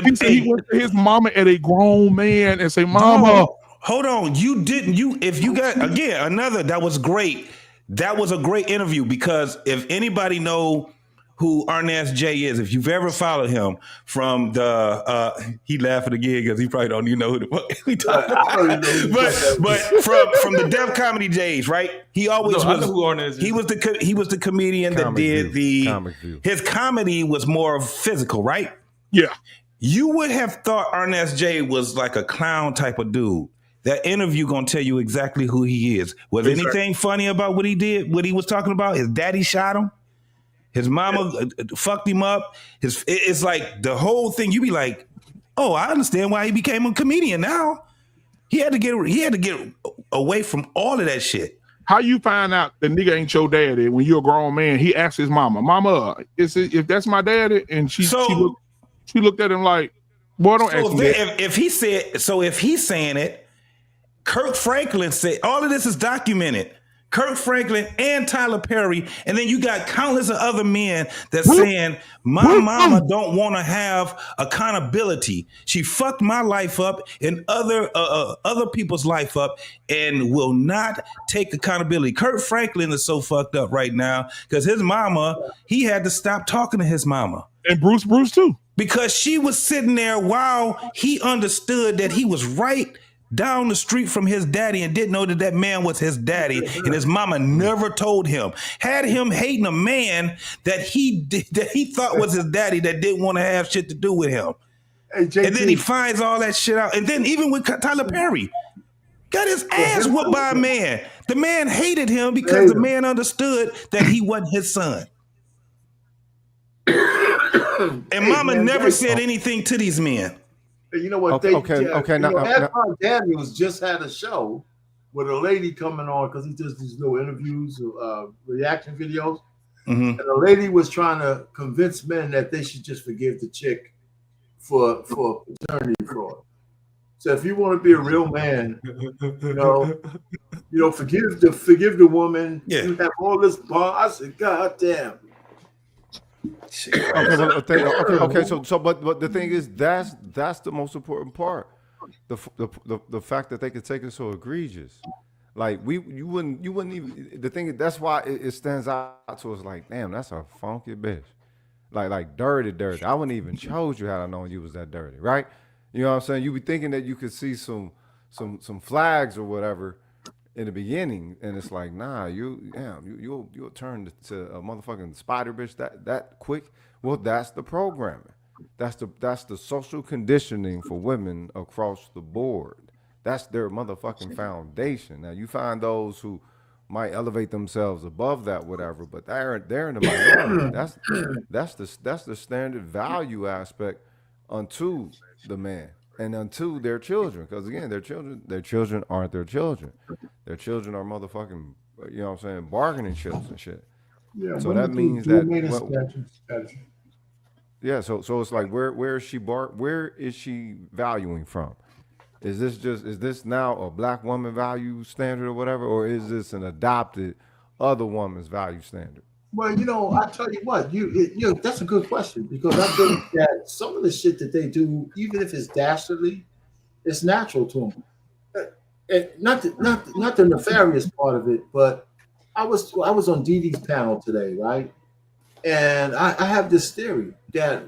He said he went to his mama as a grown man and say, Mama. No, hold on. If you got, again, another, that was great. That was a great interview because if anybody know who Arnaz J is, if you've ever followed him from the, he laughing again because he probably don't even know who the fuck we talking about. but from the Def Comedy days, right? He always I know who Arnaz is. He was the comedian that did his comedy was more physical, right? Yeah. You would have thought Arnaz J was like a clown type of dude. that interview gonna tell you exactly who he is. Was anything funny about what he did? What he was talking about? His daddy shot him. His mama fucked him up. It's like the whole thing. You be like, oh, I understand why he became a comedian now. He had to get away from all of that shit. How you find out the nigga ain't your daddy when you're a grown man? He asked his mama, if that's my daddy, and she looked at him like, boy, don't ask me that. If he's saying it, Kirk Franklin said, all of this is documented. Kirk Franklin and Tyler Perry, and then you got countless of other men that's saying, my mama don't want to have accountability. She fucked my life up and other people's life up and will not take accountability. Kirk Franklin is so fucked up right now because his mama, he had to stop talking to his mama. And Bruce too. Because she was sitting there while he understood that he was right down the street from his daddy and didn't know that man was his daddy, and his mama never told him. Had him hating a man that he thought was his daddy that didn't want to have shit to do with him. Hey, and then he finds all that shit out. And then even with Tyler Perry, got his ass whooped by a man. The man hated him because the man understood that he wasn't his son. And mama never said anything to these men. You know what? Antoine Daniels just had a show with a lady coming on because he does these little interviews, reaction videos. Mm-hmm. And the lady was trying to convince men that they should just forgive the chick for paternity fraud. So if you want to be a real man, forgive the woman. Yeah. You have all this bar. I said, God damn. Okay. So, but the thing is, that's the most important part. The fact that they could take it so egregious, like you wouldn't even. The thing is, that's why it stands out to us. Like, damn, that's a funky bitch, like dirty. I wouldn't even chose you had I known you was that dirty, right? You know what I'm saying? You be thinking that you could see some flags or whatever in the beginning, and it's like, nah, you'll turn to a motherfucking spider bitch that quick. Well, that's the programming. That's the social conditioning for women across the board. That's their motherfucking foundation. Now you find those who might elevate themselves above that, whatever, but they're in the minority. That's the standard value aspect unto the man and unto their children, because again, their children aren't their children. Their children are motherfucking, you know what I'm saying, bargaining chips and shit. Yeah, so that means that. Yeah, so it's like where is she valuing from? Is this now a black woman value standard or whatever, or is this an adopted other woman's value standard? Well, I tell you what, that's a good question, because I think that some of the shit that they do, even if it's dastardly, it's natural to them. And not the nefarious part of it, but I was on Dee Dee's panel today, right? And I have this theory that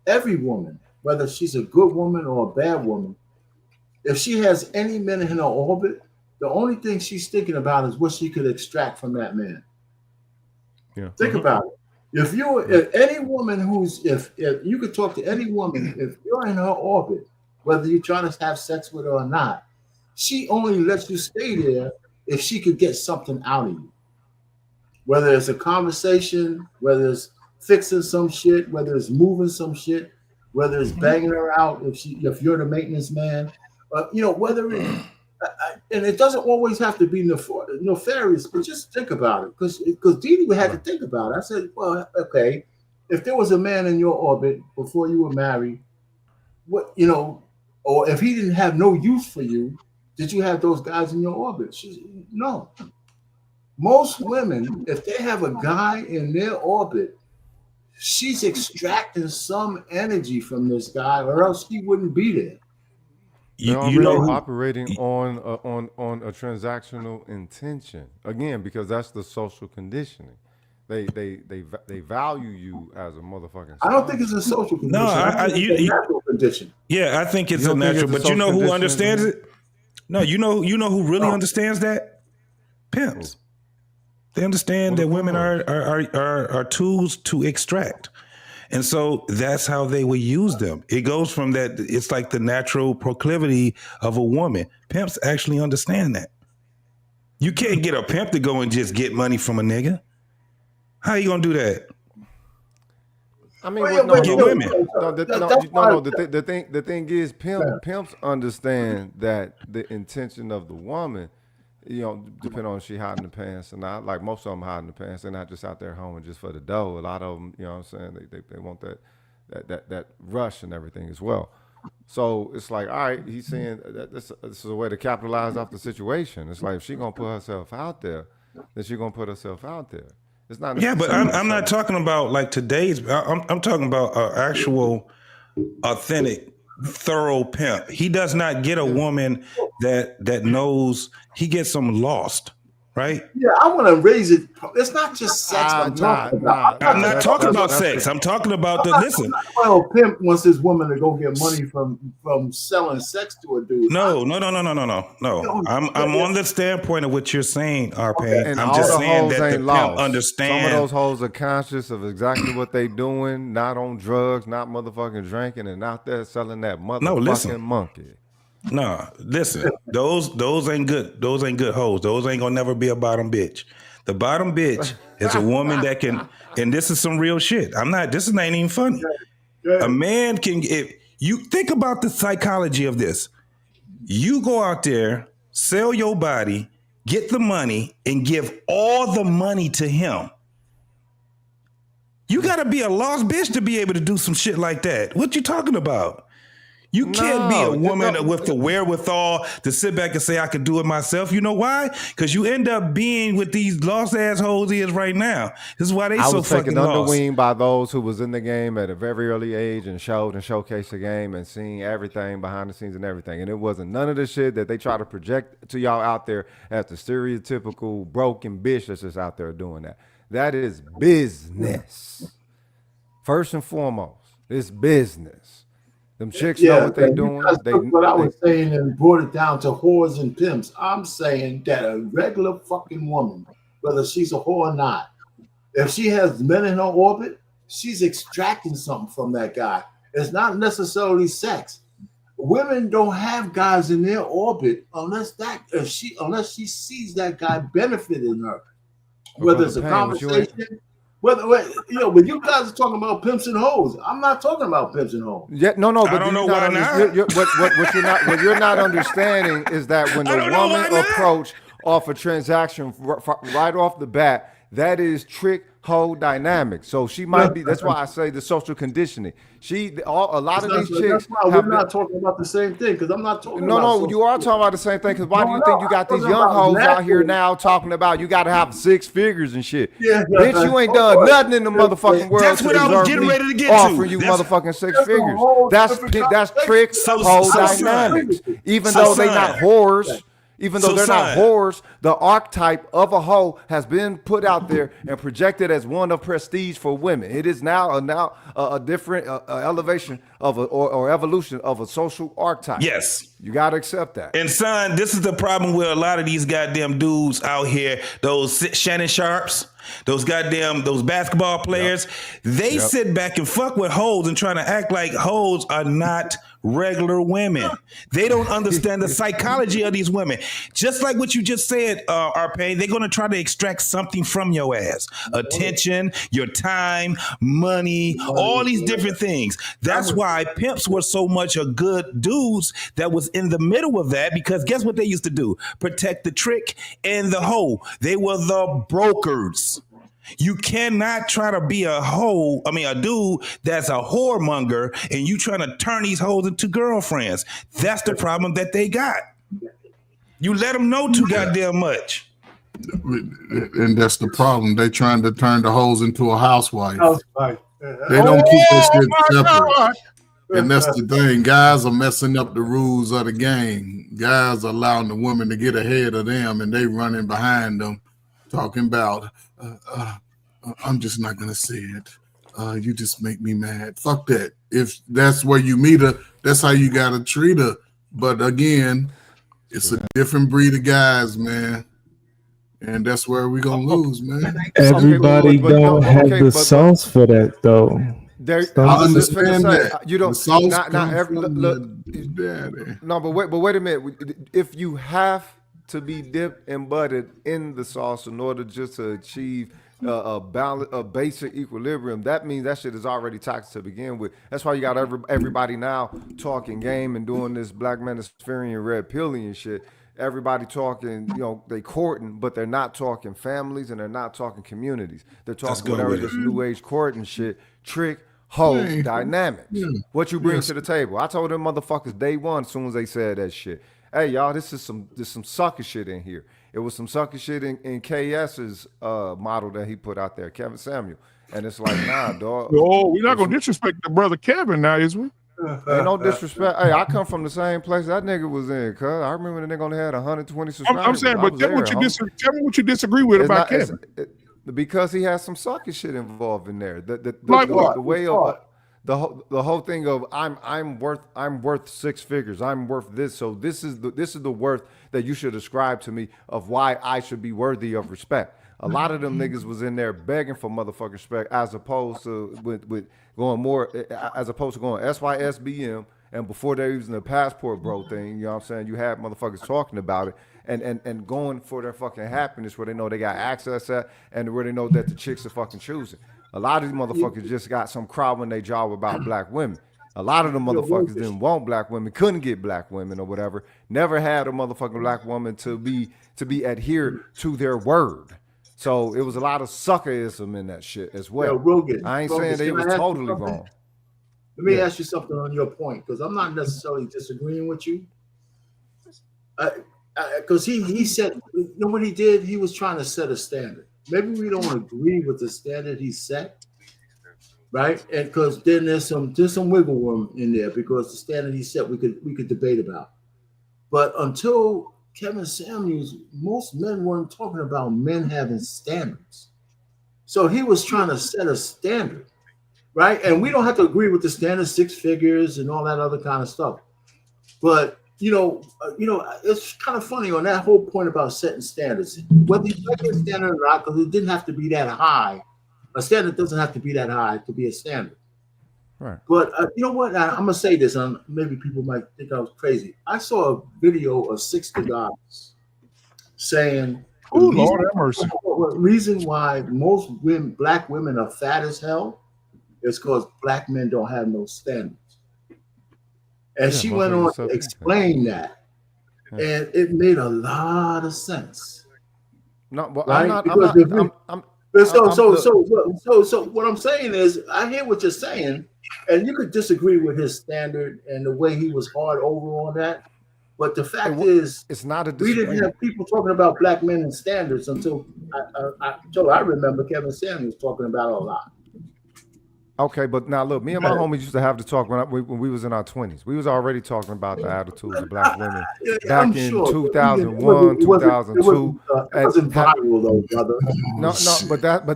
every woman, whether she's a good woman or a bad woman, if she has any men in her orbit, the only thing she's thinking about is what she could extract from that man. Yeah. Think about it. If any woman if you could talk to any woman, if you're in her orbit, whether you're trying to have sex with her or not, she only lets you stay there if she could get something out of you. Whether it's a conversation, whether it's fixing some shit, whether it's moving some shit, whether it's banging her out if you're the maintenance man, whether it, and it doesn't always have to be nefarious, but just think about it, because Dee Dee had to think about it. I said, well, okay, if there was a man in your orbit before you were married, or if he didn't have no use for you, did you have those guys in your orbit? No. Most women, if they have a guy in their orbit, she's extracting some energy from this guy, or else he wouldn't be there. They're operating on a transactional intention again, because that's the social conditioning. They value you as a motherfucking. I don't think it's a social condition. No, it's a natural condition. Yeah, I think it's a natural. But you know who understands it? No, you know who really understands that? Pimps. They understand that women are tools to extract. And so that's how they would use them. It goes from that, it's like the natural proclivity of a woman. Pimps actually understand that. You can't get a pimp to go and just get money from a nigga. How you gonna do that? I mean, get women. The thing is, pimps understand that the intention of the woman, depending on if she hiding the pants or not. Like most of them hiding the pants, they're not just out there homing just for the dough. A lot of them, you know what I'm saying, they want that rush and everything as well. So it's like, all right, he's saying that this is a way to capitalize off the situation. It's like if she's gonna put herself out there, then she's gonna put herself out there. It's not. Yeah, but I'm not talking about like today's. I'm talking about an actual, authentic, thorough pimp. He does not get a woman that knows. He gets them lost, right? Yeah, I want to raise it. It's not just sex. I'm talking about. I'm not talking about sex. I'm talking about the listen. Well, pimp wants his woman to go get money from selling sex to a dude. No. I'm on the standpoint of what you're saying, RP. And I'm all just the saying hoes that the ain't pimp lost. understands. Some of those hoes are conscious of exactly what they doing, not on drugs, not motherfucking drinking, and out there selling that motherfucking monkey. No, listen, those ain't good. Those ain't good hoes. Those ain't gonna never be a bottom bitch. The bottom bitch is a woman that can, and this is some real shit. This ain't even funny. A man can, if you think about the psychology of this, you go out there, sell your body, get the money, and give all the money to him. You gotta be a lost bitch to be able to do some shit like that. What you talking about? You can't be a woman with the wherewithal to sit back and say, I could do it myself. You know why? Because you end up being with these lost assholes he is right now. This is why they so fucking lost. I was taken underwing by those who was in the game at a very early age and showed and showcased the game and seen everything behind the scenes and everything. And it wasn't none of the shit that they try to project to y'all out there as the stereotypical broken bitch that's just out there doing that. That is business. First and foremost, it's business. Them chicks know what they're doing. What I was saying and brought it down to whores and pimps. I'm saying that a regular fucking woman, whether she's a whore or not, if she has men in her orbit, she's extracting something from that guy. It's not necessarily sex. Women don't have guys in their orbit unless she sees that guy benefiting her. Whether it's a conversation. When you guys are talking about pimps and hoes, I'm not talking about pimps and hoes. Yeah, no. But I don't know why not. What you're not understanding is that when the woman approach off a transaction right off the bat, that is trick hoe dynamic. So she might be. That's why I say the social conditioning. A lot of these chicks. We're not talking about the same thing because I'm not talking. No, you are talking about the same thing. Because why do you think you got these young hoes out here now talking about you got to have 6 figures and shit? Yeah, bitch, you ain't done nothing in the motherfucking world. That's what I was getting ready to get to. Offering you motherfucking 6 figures. That's trick hoe dynamics. Even though they not whores. Even though they're not whores, the archetype of a hoe has been put out there and projected as one of prestige for women. It is now a different elevation of or evolution of a social archetype. Yes. You got to accept that. And son, this is the problem with a lot of these goddamn dudes out here, those Shannon Sharps, those basketball players, they sit back and fuck with hoes and trying to act like hoes are not regular women. They don't understand the psychology of these women. Just like what you just said, RP, they're going to try to extract something from your ass. Attention, your time, money, all these different things. That's why pimps were so much a good dudes that was in the middle of that, because guess what they used to do? Protect the trick and the hoe. They were the brokers. You cannot try to be a dude that's a whoremonger and you trying to turn these hoes into girlfriends. That's the problem that they got. You let them know too goddamn much. And that's the problem. They trying to turn the hoes into a housewife. They don't keep this shit separate. And that's the thing. Guys are messing up the rules of the game. Guys are allowing the women to get ahead of them and they running behind them talking about I'm just not gonna say it. You just make me mad. Fuck that. If that's where you meet her, that's how you gotta treat her. But again, it's a different breed of guys, man. And that's where we're gonna lose, man. Everybody don't have the sauce for that though. There, I was just understand finna say, that. you don't The sauce not comes every from look. the daddy. No, but wait a minute. If you have to be dipped and buttered in the sauce in order just to achieve a balance, a basic equilibrium, that means that shit is already toxic to begin with. That's why you got everybody now talking game and doing this black manispherian red pilling and shit. Everybody talking, they courting, but they're not talking families and they're not talking communities. They're talking whatever this new age courting shit, trick, hoe dynamics. Yeah. What you bring Yes. to the table. I told them motherfuckers day one as soon as they said that shit. Hey, y'all, this is some sucker shit in here. It was some sucker shit in KS's model that he put out there, Kevin Samuel. And it's like, nah, dog. Oh, we're not gonna disrespect the brother Kevin now, is we? Ain't no disrespect. Hey, I come from the same place that nigga was in, cuz. I remember the nigga only had 120 subscribers. I'm saying, but tell me what you disagree with It's about not- Kevin. because he has some sucker shit involved in there. The Like way of the whole thing of I'm worth six figures. I'm worth this. So this is the worth that you should ascribe to me of why I should be worthy of respect. A lot of them niggas was in there begging for motherfucking respect as opposed to with going more as opposed to going SYSBM and before they're using the passport bro thing, you know what I'm saying? You have motherfuckers talking about it and going for their fucking happiness where they know they got access at and where they know that the chicks are fucking choosing. A lot of these motherfuckers just got some crowd when they jaw about black women. A lot of them motherfuckers didn't want black women, couldn't get black women or whatever. Never had a motherfucking black woman to be adhered to their word. So it was a lot of suckerism in that shit as well. Yeah, Rogan, I ain't Rogan, saying they can I was ask you totally something? wrong. Let me Yeah. ask you something on your point, because I'm not necessarily disagreeing with you. Because he said, you know what he did? He was trying to set a standard. Maybe we don't agree with the standard he set, right? And because then there's some wiggle room in there because the standard he set we could debate about. But until Kevin Samuels, most men weren't talking about men having standards. So he was trying to set a standard, right? And we don't have to agree with the standard, six figures and all that other kind of stuff. But it's kind of funny on that whole point about setting standards. Whether you like a standard or not, because it didn't have to be that high. A standard doesn't have to be that high to be a standard. Right. But you know what? I'm gonna say this, and maybe people might think I was crazy. I saw a video of 60 guys saying, "Oh Lord have mercy." The reason why most black women are fat as hell is because black men don't have no standards. And she went on to explain that, and it made a lot of sense. No, but right? So what I'm saying is, I hear what you're saying, and you could disagree with his standard and the way he was hard over on that. But the fact is, it's not a we didn't have people talking about black men and standards until I remember Kevin Samuels talking about it a lot. Okay, but now look, me and my homies used to have to talk when we was in our 20s. We was already talking about the attitudes of black women back in 2001, 2002. It wasn't viral though, brother. No,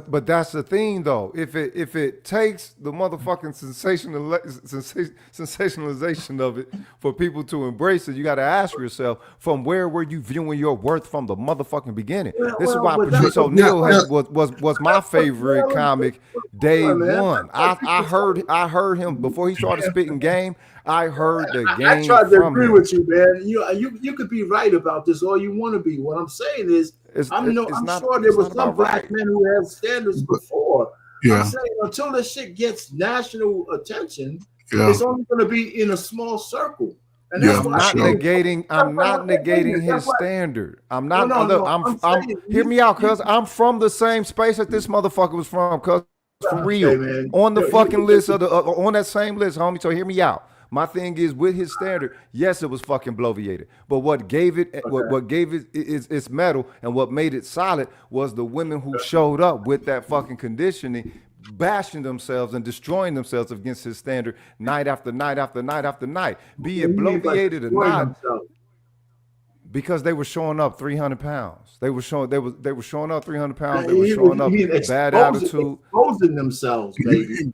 but that's the thing though. If it takes the motherfucking sensationalization of it for people to embrace it, you got to ask yourself, from where were you viewing your worth from the motherfucking beginning? This is why Patrice O'Neal was my favorite comic day one. I heard him before he started spitting game. I heard the game. I tried to agree him. with you, man. You could be right about this all you want to be. What I'm saying is, I'm sure there was some black men who had standards before. Yeah. I'm saying until this shit gets national attention, it's only going to be in a small circle. And that's I'm not negating his standard. I'm not. Hear me out, cuz I'm from the same space that this motherfucker was from, cuz. For real, man. On the fucking list of on that same list, homie. So hear me out. My thing is with his standard. Yes, it was fucking bloviated, but what gave it what gave it its metal and what made it solid was the women who showed up with that fucking conditioning, bashing themselves and destroying themselves against his standard night after night after night after night. Be it bloviated or not. Because they were showing up 300 pounds. They were showing up 300 pounds. They were showing up bad attitude, exposing themselves, baby.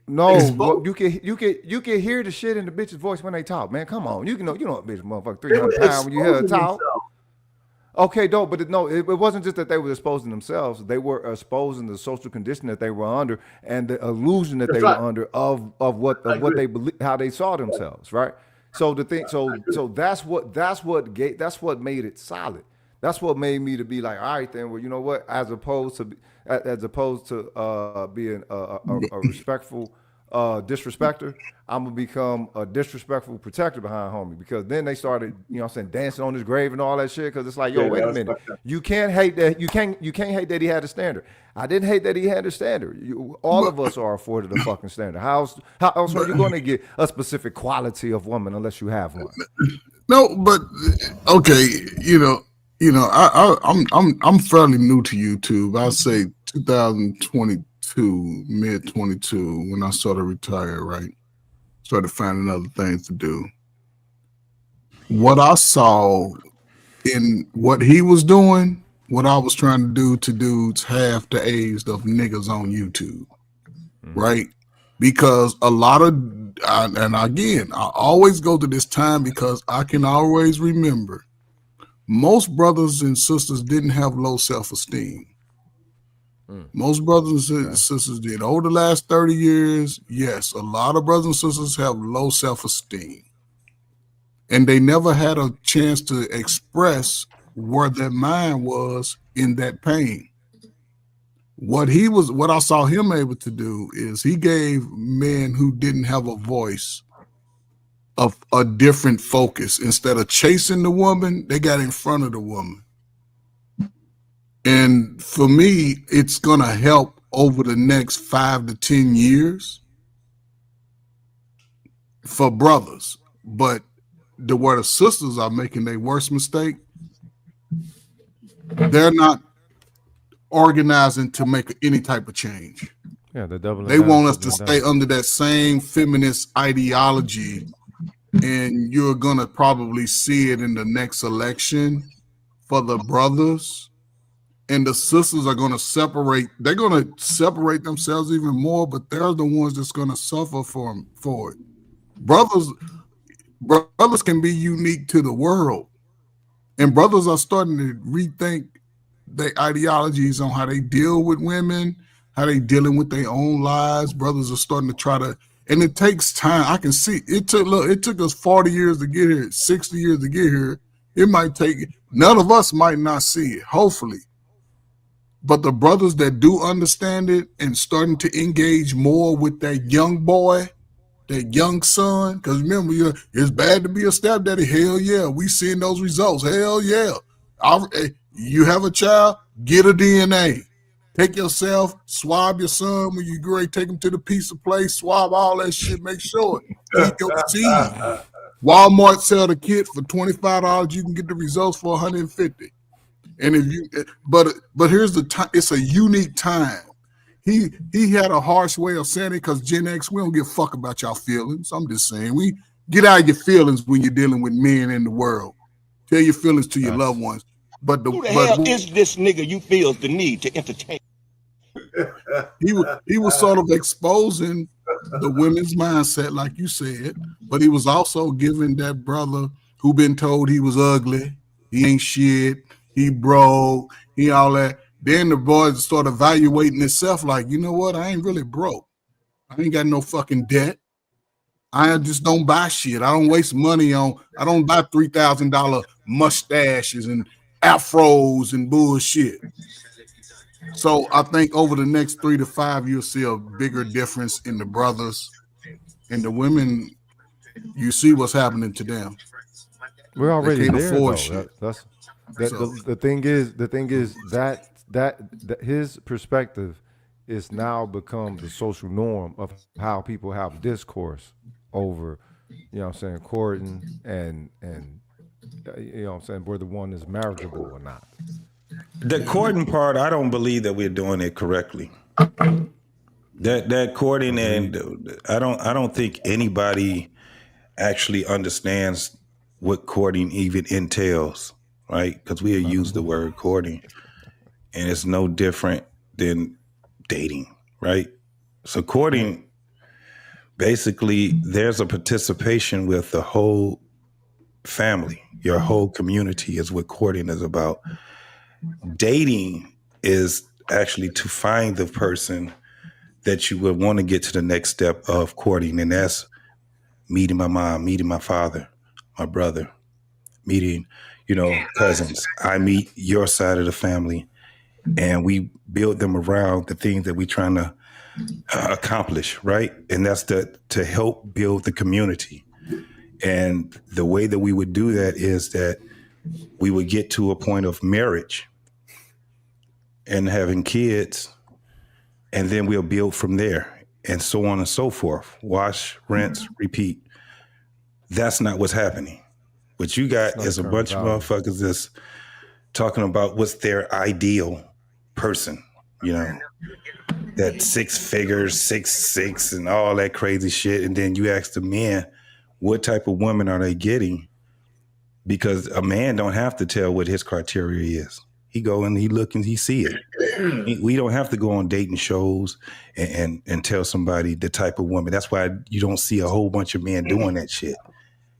No, you can hear the shit in the bitch's voice when they talk. Man, come on, you know a bitch motherfucker 300 pounds when you hear her talk. Okay, no, but it wasn't just that they were exposing themselves; they were exposing the social condition that they were under and the illusion that they were under of what they believe, how they saw themselves, right? So the thing, so that's what made it solid. That's what made me to be like, all right, then, well, you know what? As opposed to being a respectful disrespecter, I'm gonna become a disrespectful protector behind homie, because then they started, dancing on his grave and all that shit. Because it's like, yo, wait a minute, you can't hate that. You can't hate that he had a standard. I didn't hate that he had a standard. All of us are afforded a fucking standard. How else are you going to get a specific quality of woman unless you have one? No, but okay, I'm fairly new to YouTube. I'll say 2022, mid 22, when I sort of retired, right? Started finding other things to do. What I saw in what he was doing, what I was trying to do to dudes half the age of niggas on YouTube, right? Because a lot of, and again, I always go to this time because I can always remember most brothers and sisters didn't have low self-esteem. Most brothers and sisters did. Over the last 30 years, yes, a lot of brothers and sisters have low self-esteem. And they never had a chance to express where their mind was in that pain. What I saw him able to do is he gave men who didn't have a voice a different focus. Instead of chasing the woman, they got in front of the woman. And for me, it's going to help over the next 5 to 10 years for brothers. But where the sisters are making their worst mistake, they're not organizing to make any type of change. Yeah, they want us to stay under that same feminist ideology, and you're gonna probably see it in the next election for the brothers. And the sisters are gonna separate. They're gonna separate themselves even more, but they're the ones that's gonna suffer for it. Brothers can be unique to the world, and brothers are starting to rethink their ideologies on how they deal with women, how they dealing with their own lives. Brothers are starting to try to, and it takes time. I can see it took us 40 years to get here, 60 years to get here. It might take, none of us might not see it, hopefully. But the brothers that do understand it and starting to engage more with that young boy, that young son, because remember, it's bad to be a stepdaddy. Hell yeah, we seeing those results. Hell yeah. You have a child, get a DNA. Take yourself, swab your son when you great, take him to the pizza place, swab all that shit, make sure he your seed. Walmart sell the kit for $25, you can get the results for $150. And if you, but here's the time, it's a unique time. He had a harsh way of saying it because Gen X, we don't give a fuck about y'all feelings. I'm just saying, we get out of your feelings when you're dealing with men in the world. Tell your feelings to your loved ones. But who the hell is this nigga you feel the need to entertain? He was sort of exposing the women's mindset, like you said, but he was also giving that brother who been told he was ugly, he ain't shit, he broke, he all that. Then the boys start evaluating himself like, you know what? I ain't really broke. I ain't got no fucking debt. I just don't buy shit. I don't waste money on, I don't buy $3,000 mustaches and afros and bullshit. So I think over the next 3 to 5, you'll see a bigger difference in the brothers and the women. You see what's happening to them. We're already there, though. The thing is that his perspective is now become the social norm of how people have discourse over, courting and whether one is marriageable or not. The courting part, I don't believe that we're doing it correctly. That courting, and I don't think anybody actually understands what courting even entails, right? Because we use the word courting, and it's no different than dating, right? So courting, basically, there's a participation with the whole family. Your whole community is what courting is about. Dating is actually to find the person that you would want to get to the next step of courting. And that's meeting my mom, meeting my father, my brother, meeting, cousins. I meet your side of the family, and we build them around the things that we're trying to accomplish, right? And that's to help build the community. And the way that we would do that is that we would get to a point of marriage and having kids, and then we'll build from there, and so on and so forth. Wash, rinse, repeat. That's not what's happening. What you got is a bunch of motherfuckers that's talking about what's their ideal person, that 6 figures, 6'6", and all that crazy shit. And then you ask the men, what type of woman are they getting? Because a man don't have to tell what his criteria is. He go and he look and he see it. We don't have to go on dating shows and tell somebody the type of woman. That's why you don't see a whole bunch of men doing that shit.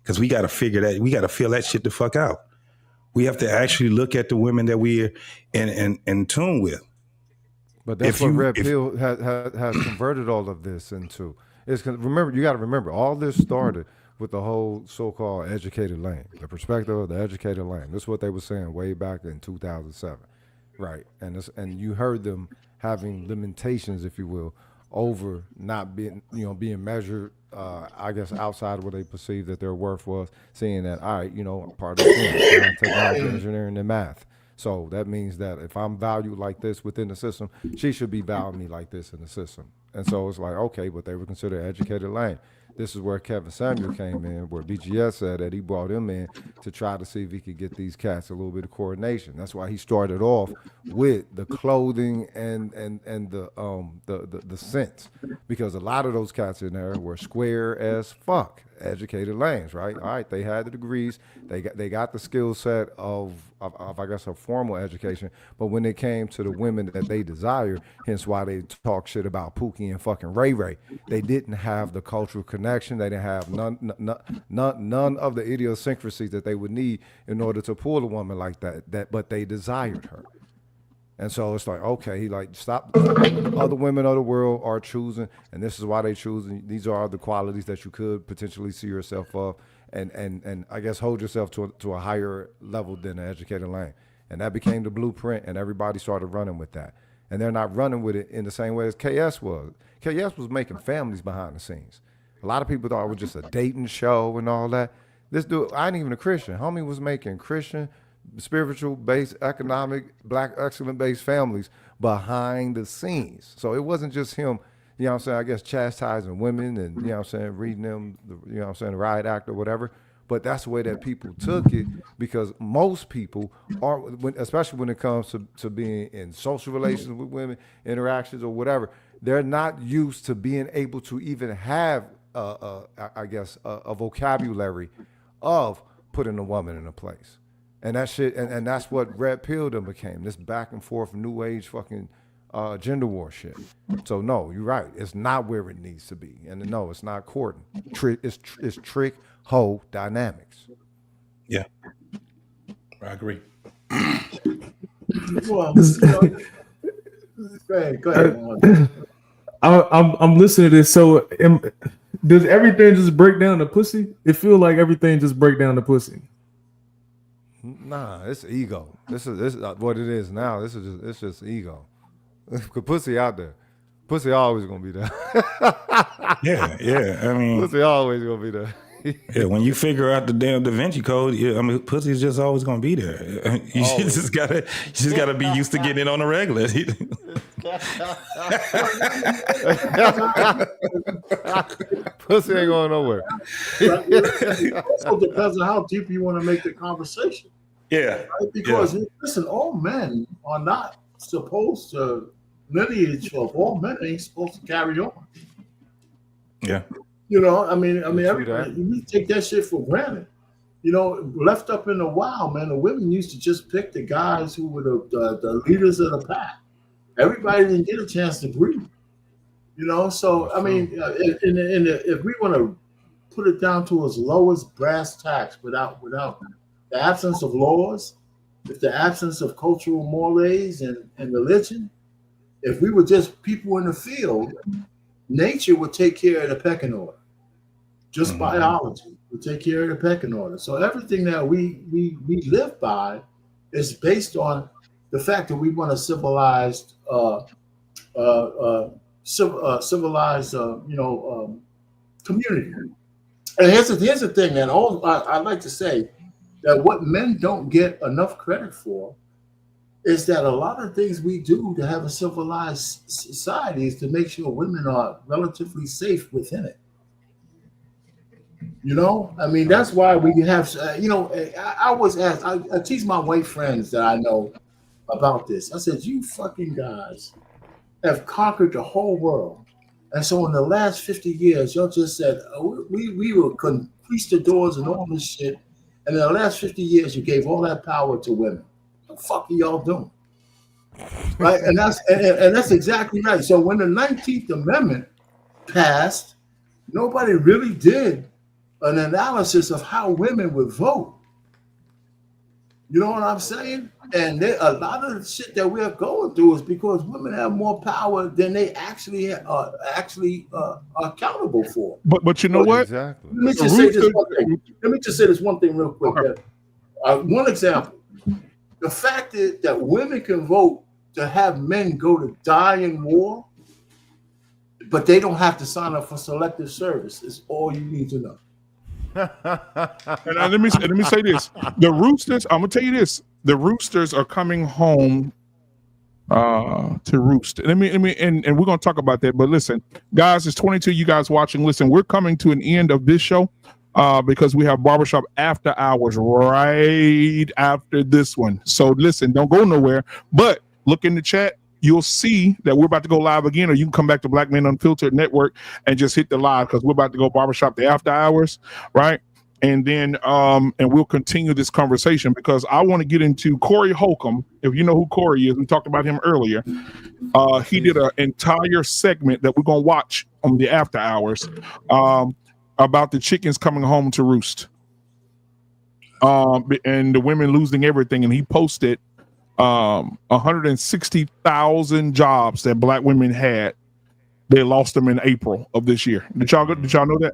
Because we got to figure that, we got to feel that shit the fuck out. We have to actually look at the women that we're in tune with. But that's what Red Pill has converted all of this into. Remember, you got to remember, all this started with the whole so-called educated lane, the perspective of the educated lane. This is what they were saying way back in 2007, right? And you heard them having limitations, if you will, over not being, being measured, I guess, outside of what they perceived that their worth was, seeing that, all right, part of STEM, technology, engineering, and math. So that means that if I'm valued like this within the system, she should be valuing me like this in the system. And so it's like, okay, but they were considered educated lane. This is where Kevin Samuel came in, where BGS said that he brought him in to try to see if he could get these cats a little bit of coordination. That's why he started off with the clothing and the scents, because a lot of those cats in there were square as fuck, educated lanes, right? All right, they had the degrees, they got the skill set of I guess a formal education, but when it came to the women that they desired, hence why they talk shit about Pookie and fucking Ray Ray, they didn't have the cultural connection. They didn't have none of the idiosyncrasies that they would need in order to pull a woman like that. But they desired her. And so it's like, okay, he like, stop. Other women of the world are choosing, and this is why they choose. And these are the qualities that you could potentially see yourself of, and I guess hold yourself to a higher level than an educated lane. And that became the blueprint, and everybody started running with that. And they're not running with it in the same way as KS was. KS was making families behind the scenes. A lot of people thought it was just a dating show and all that. This dude, I ain't even a Christian. Homie was making Christian, spiritual-based, economic, black excellent-based families behind the scenes. So it wasn't just him, you know what I'm saying, I guess chastising women and, you know what I'm saying, reading them, you know what I'm saying, the riot act or whatever. But that's the way that people took it, because most people are, especially when it comes to being in social relations with women, interactions or whatever, they're not used to being able to even have, I guess, a vocabulary of putting a woman in a place. And that shit, and that's what Red Pill then became, this back and forth new age fucking gender war shit. So no, you're right. It's not where it needs to be. And no, it's not courting. It's trick hoe dynamics. Yeah, I agree. Well, go ahead. I'm listening to this. So does everything just break down to pussy? It feels like everything just break down to pussy. Nah, it's ego. This is what it is now. It's just ego. Cause pussy out there. Pussy always gonna be there. Yeah. I mean, pussy always gonna be there. Yeah, when you figure out the damn Da Vinci Code, I mean, pussy's just always gonna be there. You just gotta be used to getting it on a regular. Pussy ain't going nowhere. It also depends on how deep you want to make the conversation. Yeah. Right? Because listen, all men are not supposed to, lineage of all men ain't supposed to carry on. Yeah. You know, I mean, everybody, we take that shit for granted. You know, left up in the wild, man, the women used to just pick the guys who were the leaders of the pack. Everybody didn't get a chance to breathe. You know, so I mean, if we want to put it down to its lowest brass tacks, without the absence of laws, with the absence of cultural mores and religion, if we were just people in the field, nature would take care of the pecking order. Just biology would take care of the pecking order. So everything that we live by is based on the fact that we want a civilized, community. And here's the thing, man. I'd like to say that what men don't get enough credit for is that a lot of things we do to have a civilized society is to make sure women are relatively safe within it. You know, I mean, that's why we have, I was asked, I tease my white friends that I know about this. I said, you fucking guys have conquered the whole world. And so in the last 50 years, y'all just said, we will conquistadors and all this shit. And in the last 50 years, you gave all that power to women. What the fuck are y'all doing? Right? And that's exactly right. So when the 19th Amendment passed, nobody really did an analysis of how women would vote. You know what I'm saying? And a lot of the shit that we're going through is because women have more power than they actually are accountable for. But you know what? Exactly. Let me just say this one thing. Let me just say this one thing real quick. Okay. One example: the fact that women can vote to have men go to die in war, but they don't have to sign up for selective service. Is all you need to know. And let me say this: the Roosters. I'm gonna tell you this: the Roosters are coming home to roost. And we're gonna talk about that. But listen, guys, it's 22. You guys watching? Listen, we're coming to an end of this show because we have Barbershop After Hours right after this one. So listen, don't go nowhere. But look in the chat. You'll see that we're about to go live again, or you can come back to Black Men Unfiltered Network and just hit the live because we're about to go Barbershop the After Hours, right? And then and we'll continue this conversation because I want to get into Corey Holcomb. If you know who Corey is, we talked about him earlier. He did an entire segment that we're gonna watch on the After Hours about the chickens coming home to roost, and the women losing everything. And he posted 160,000 jobs that Black women had. They lost them in April of this year. Did y'all know that?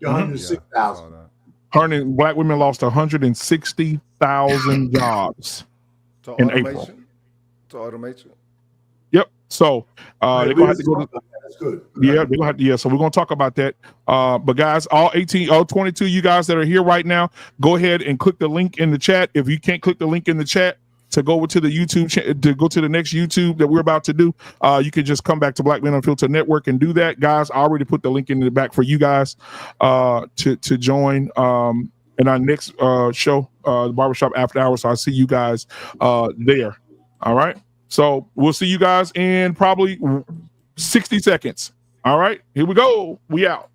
106,000. Black women lost 160,000 jobs in April. To automation. Yep. So they're gonna have to go to. That's good. Yeah, they're gonna have to. Yeah. So we're gonna talk about that. But guys, all 22, you guys that are here right now, go ahead and click the link in the chat. If you can't click the link in the chat to go to the YouTube to go to the next YouTube that we're about to do, you can just come back to Black Men Unfiltered Network and do that, guys. I already put the link in the back for you guys to join in our next show, the Barbershop After Hours. So I'll see you guys there. All right. So we'll see you guys in probably 60 seconds. All right. Here we go. We out.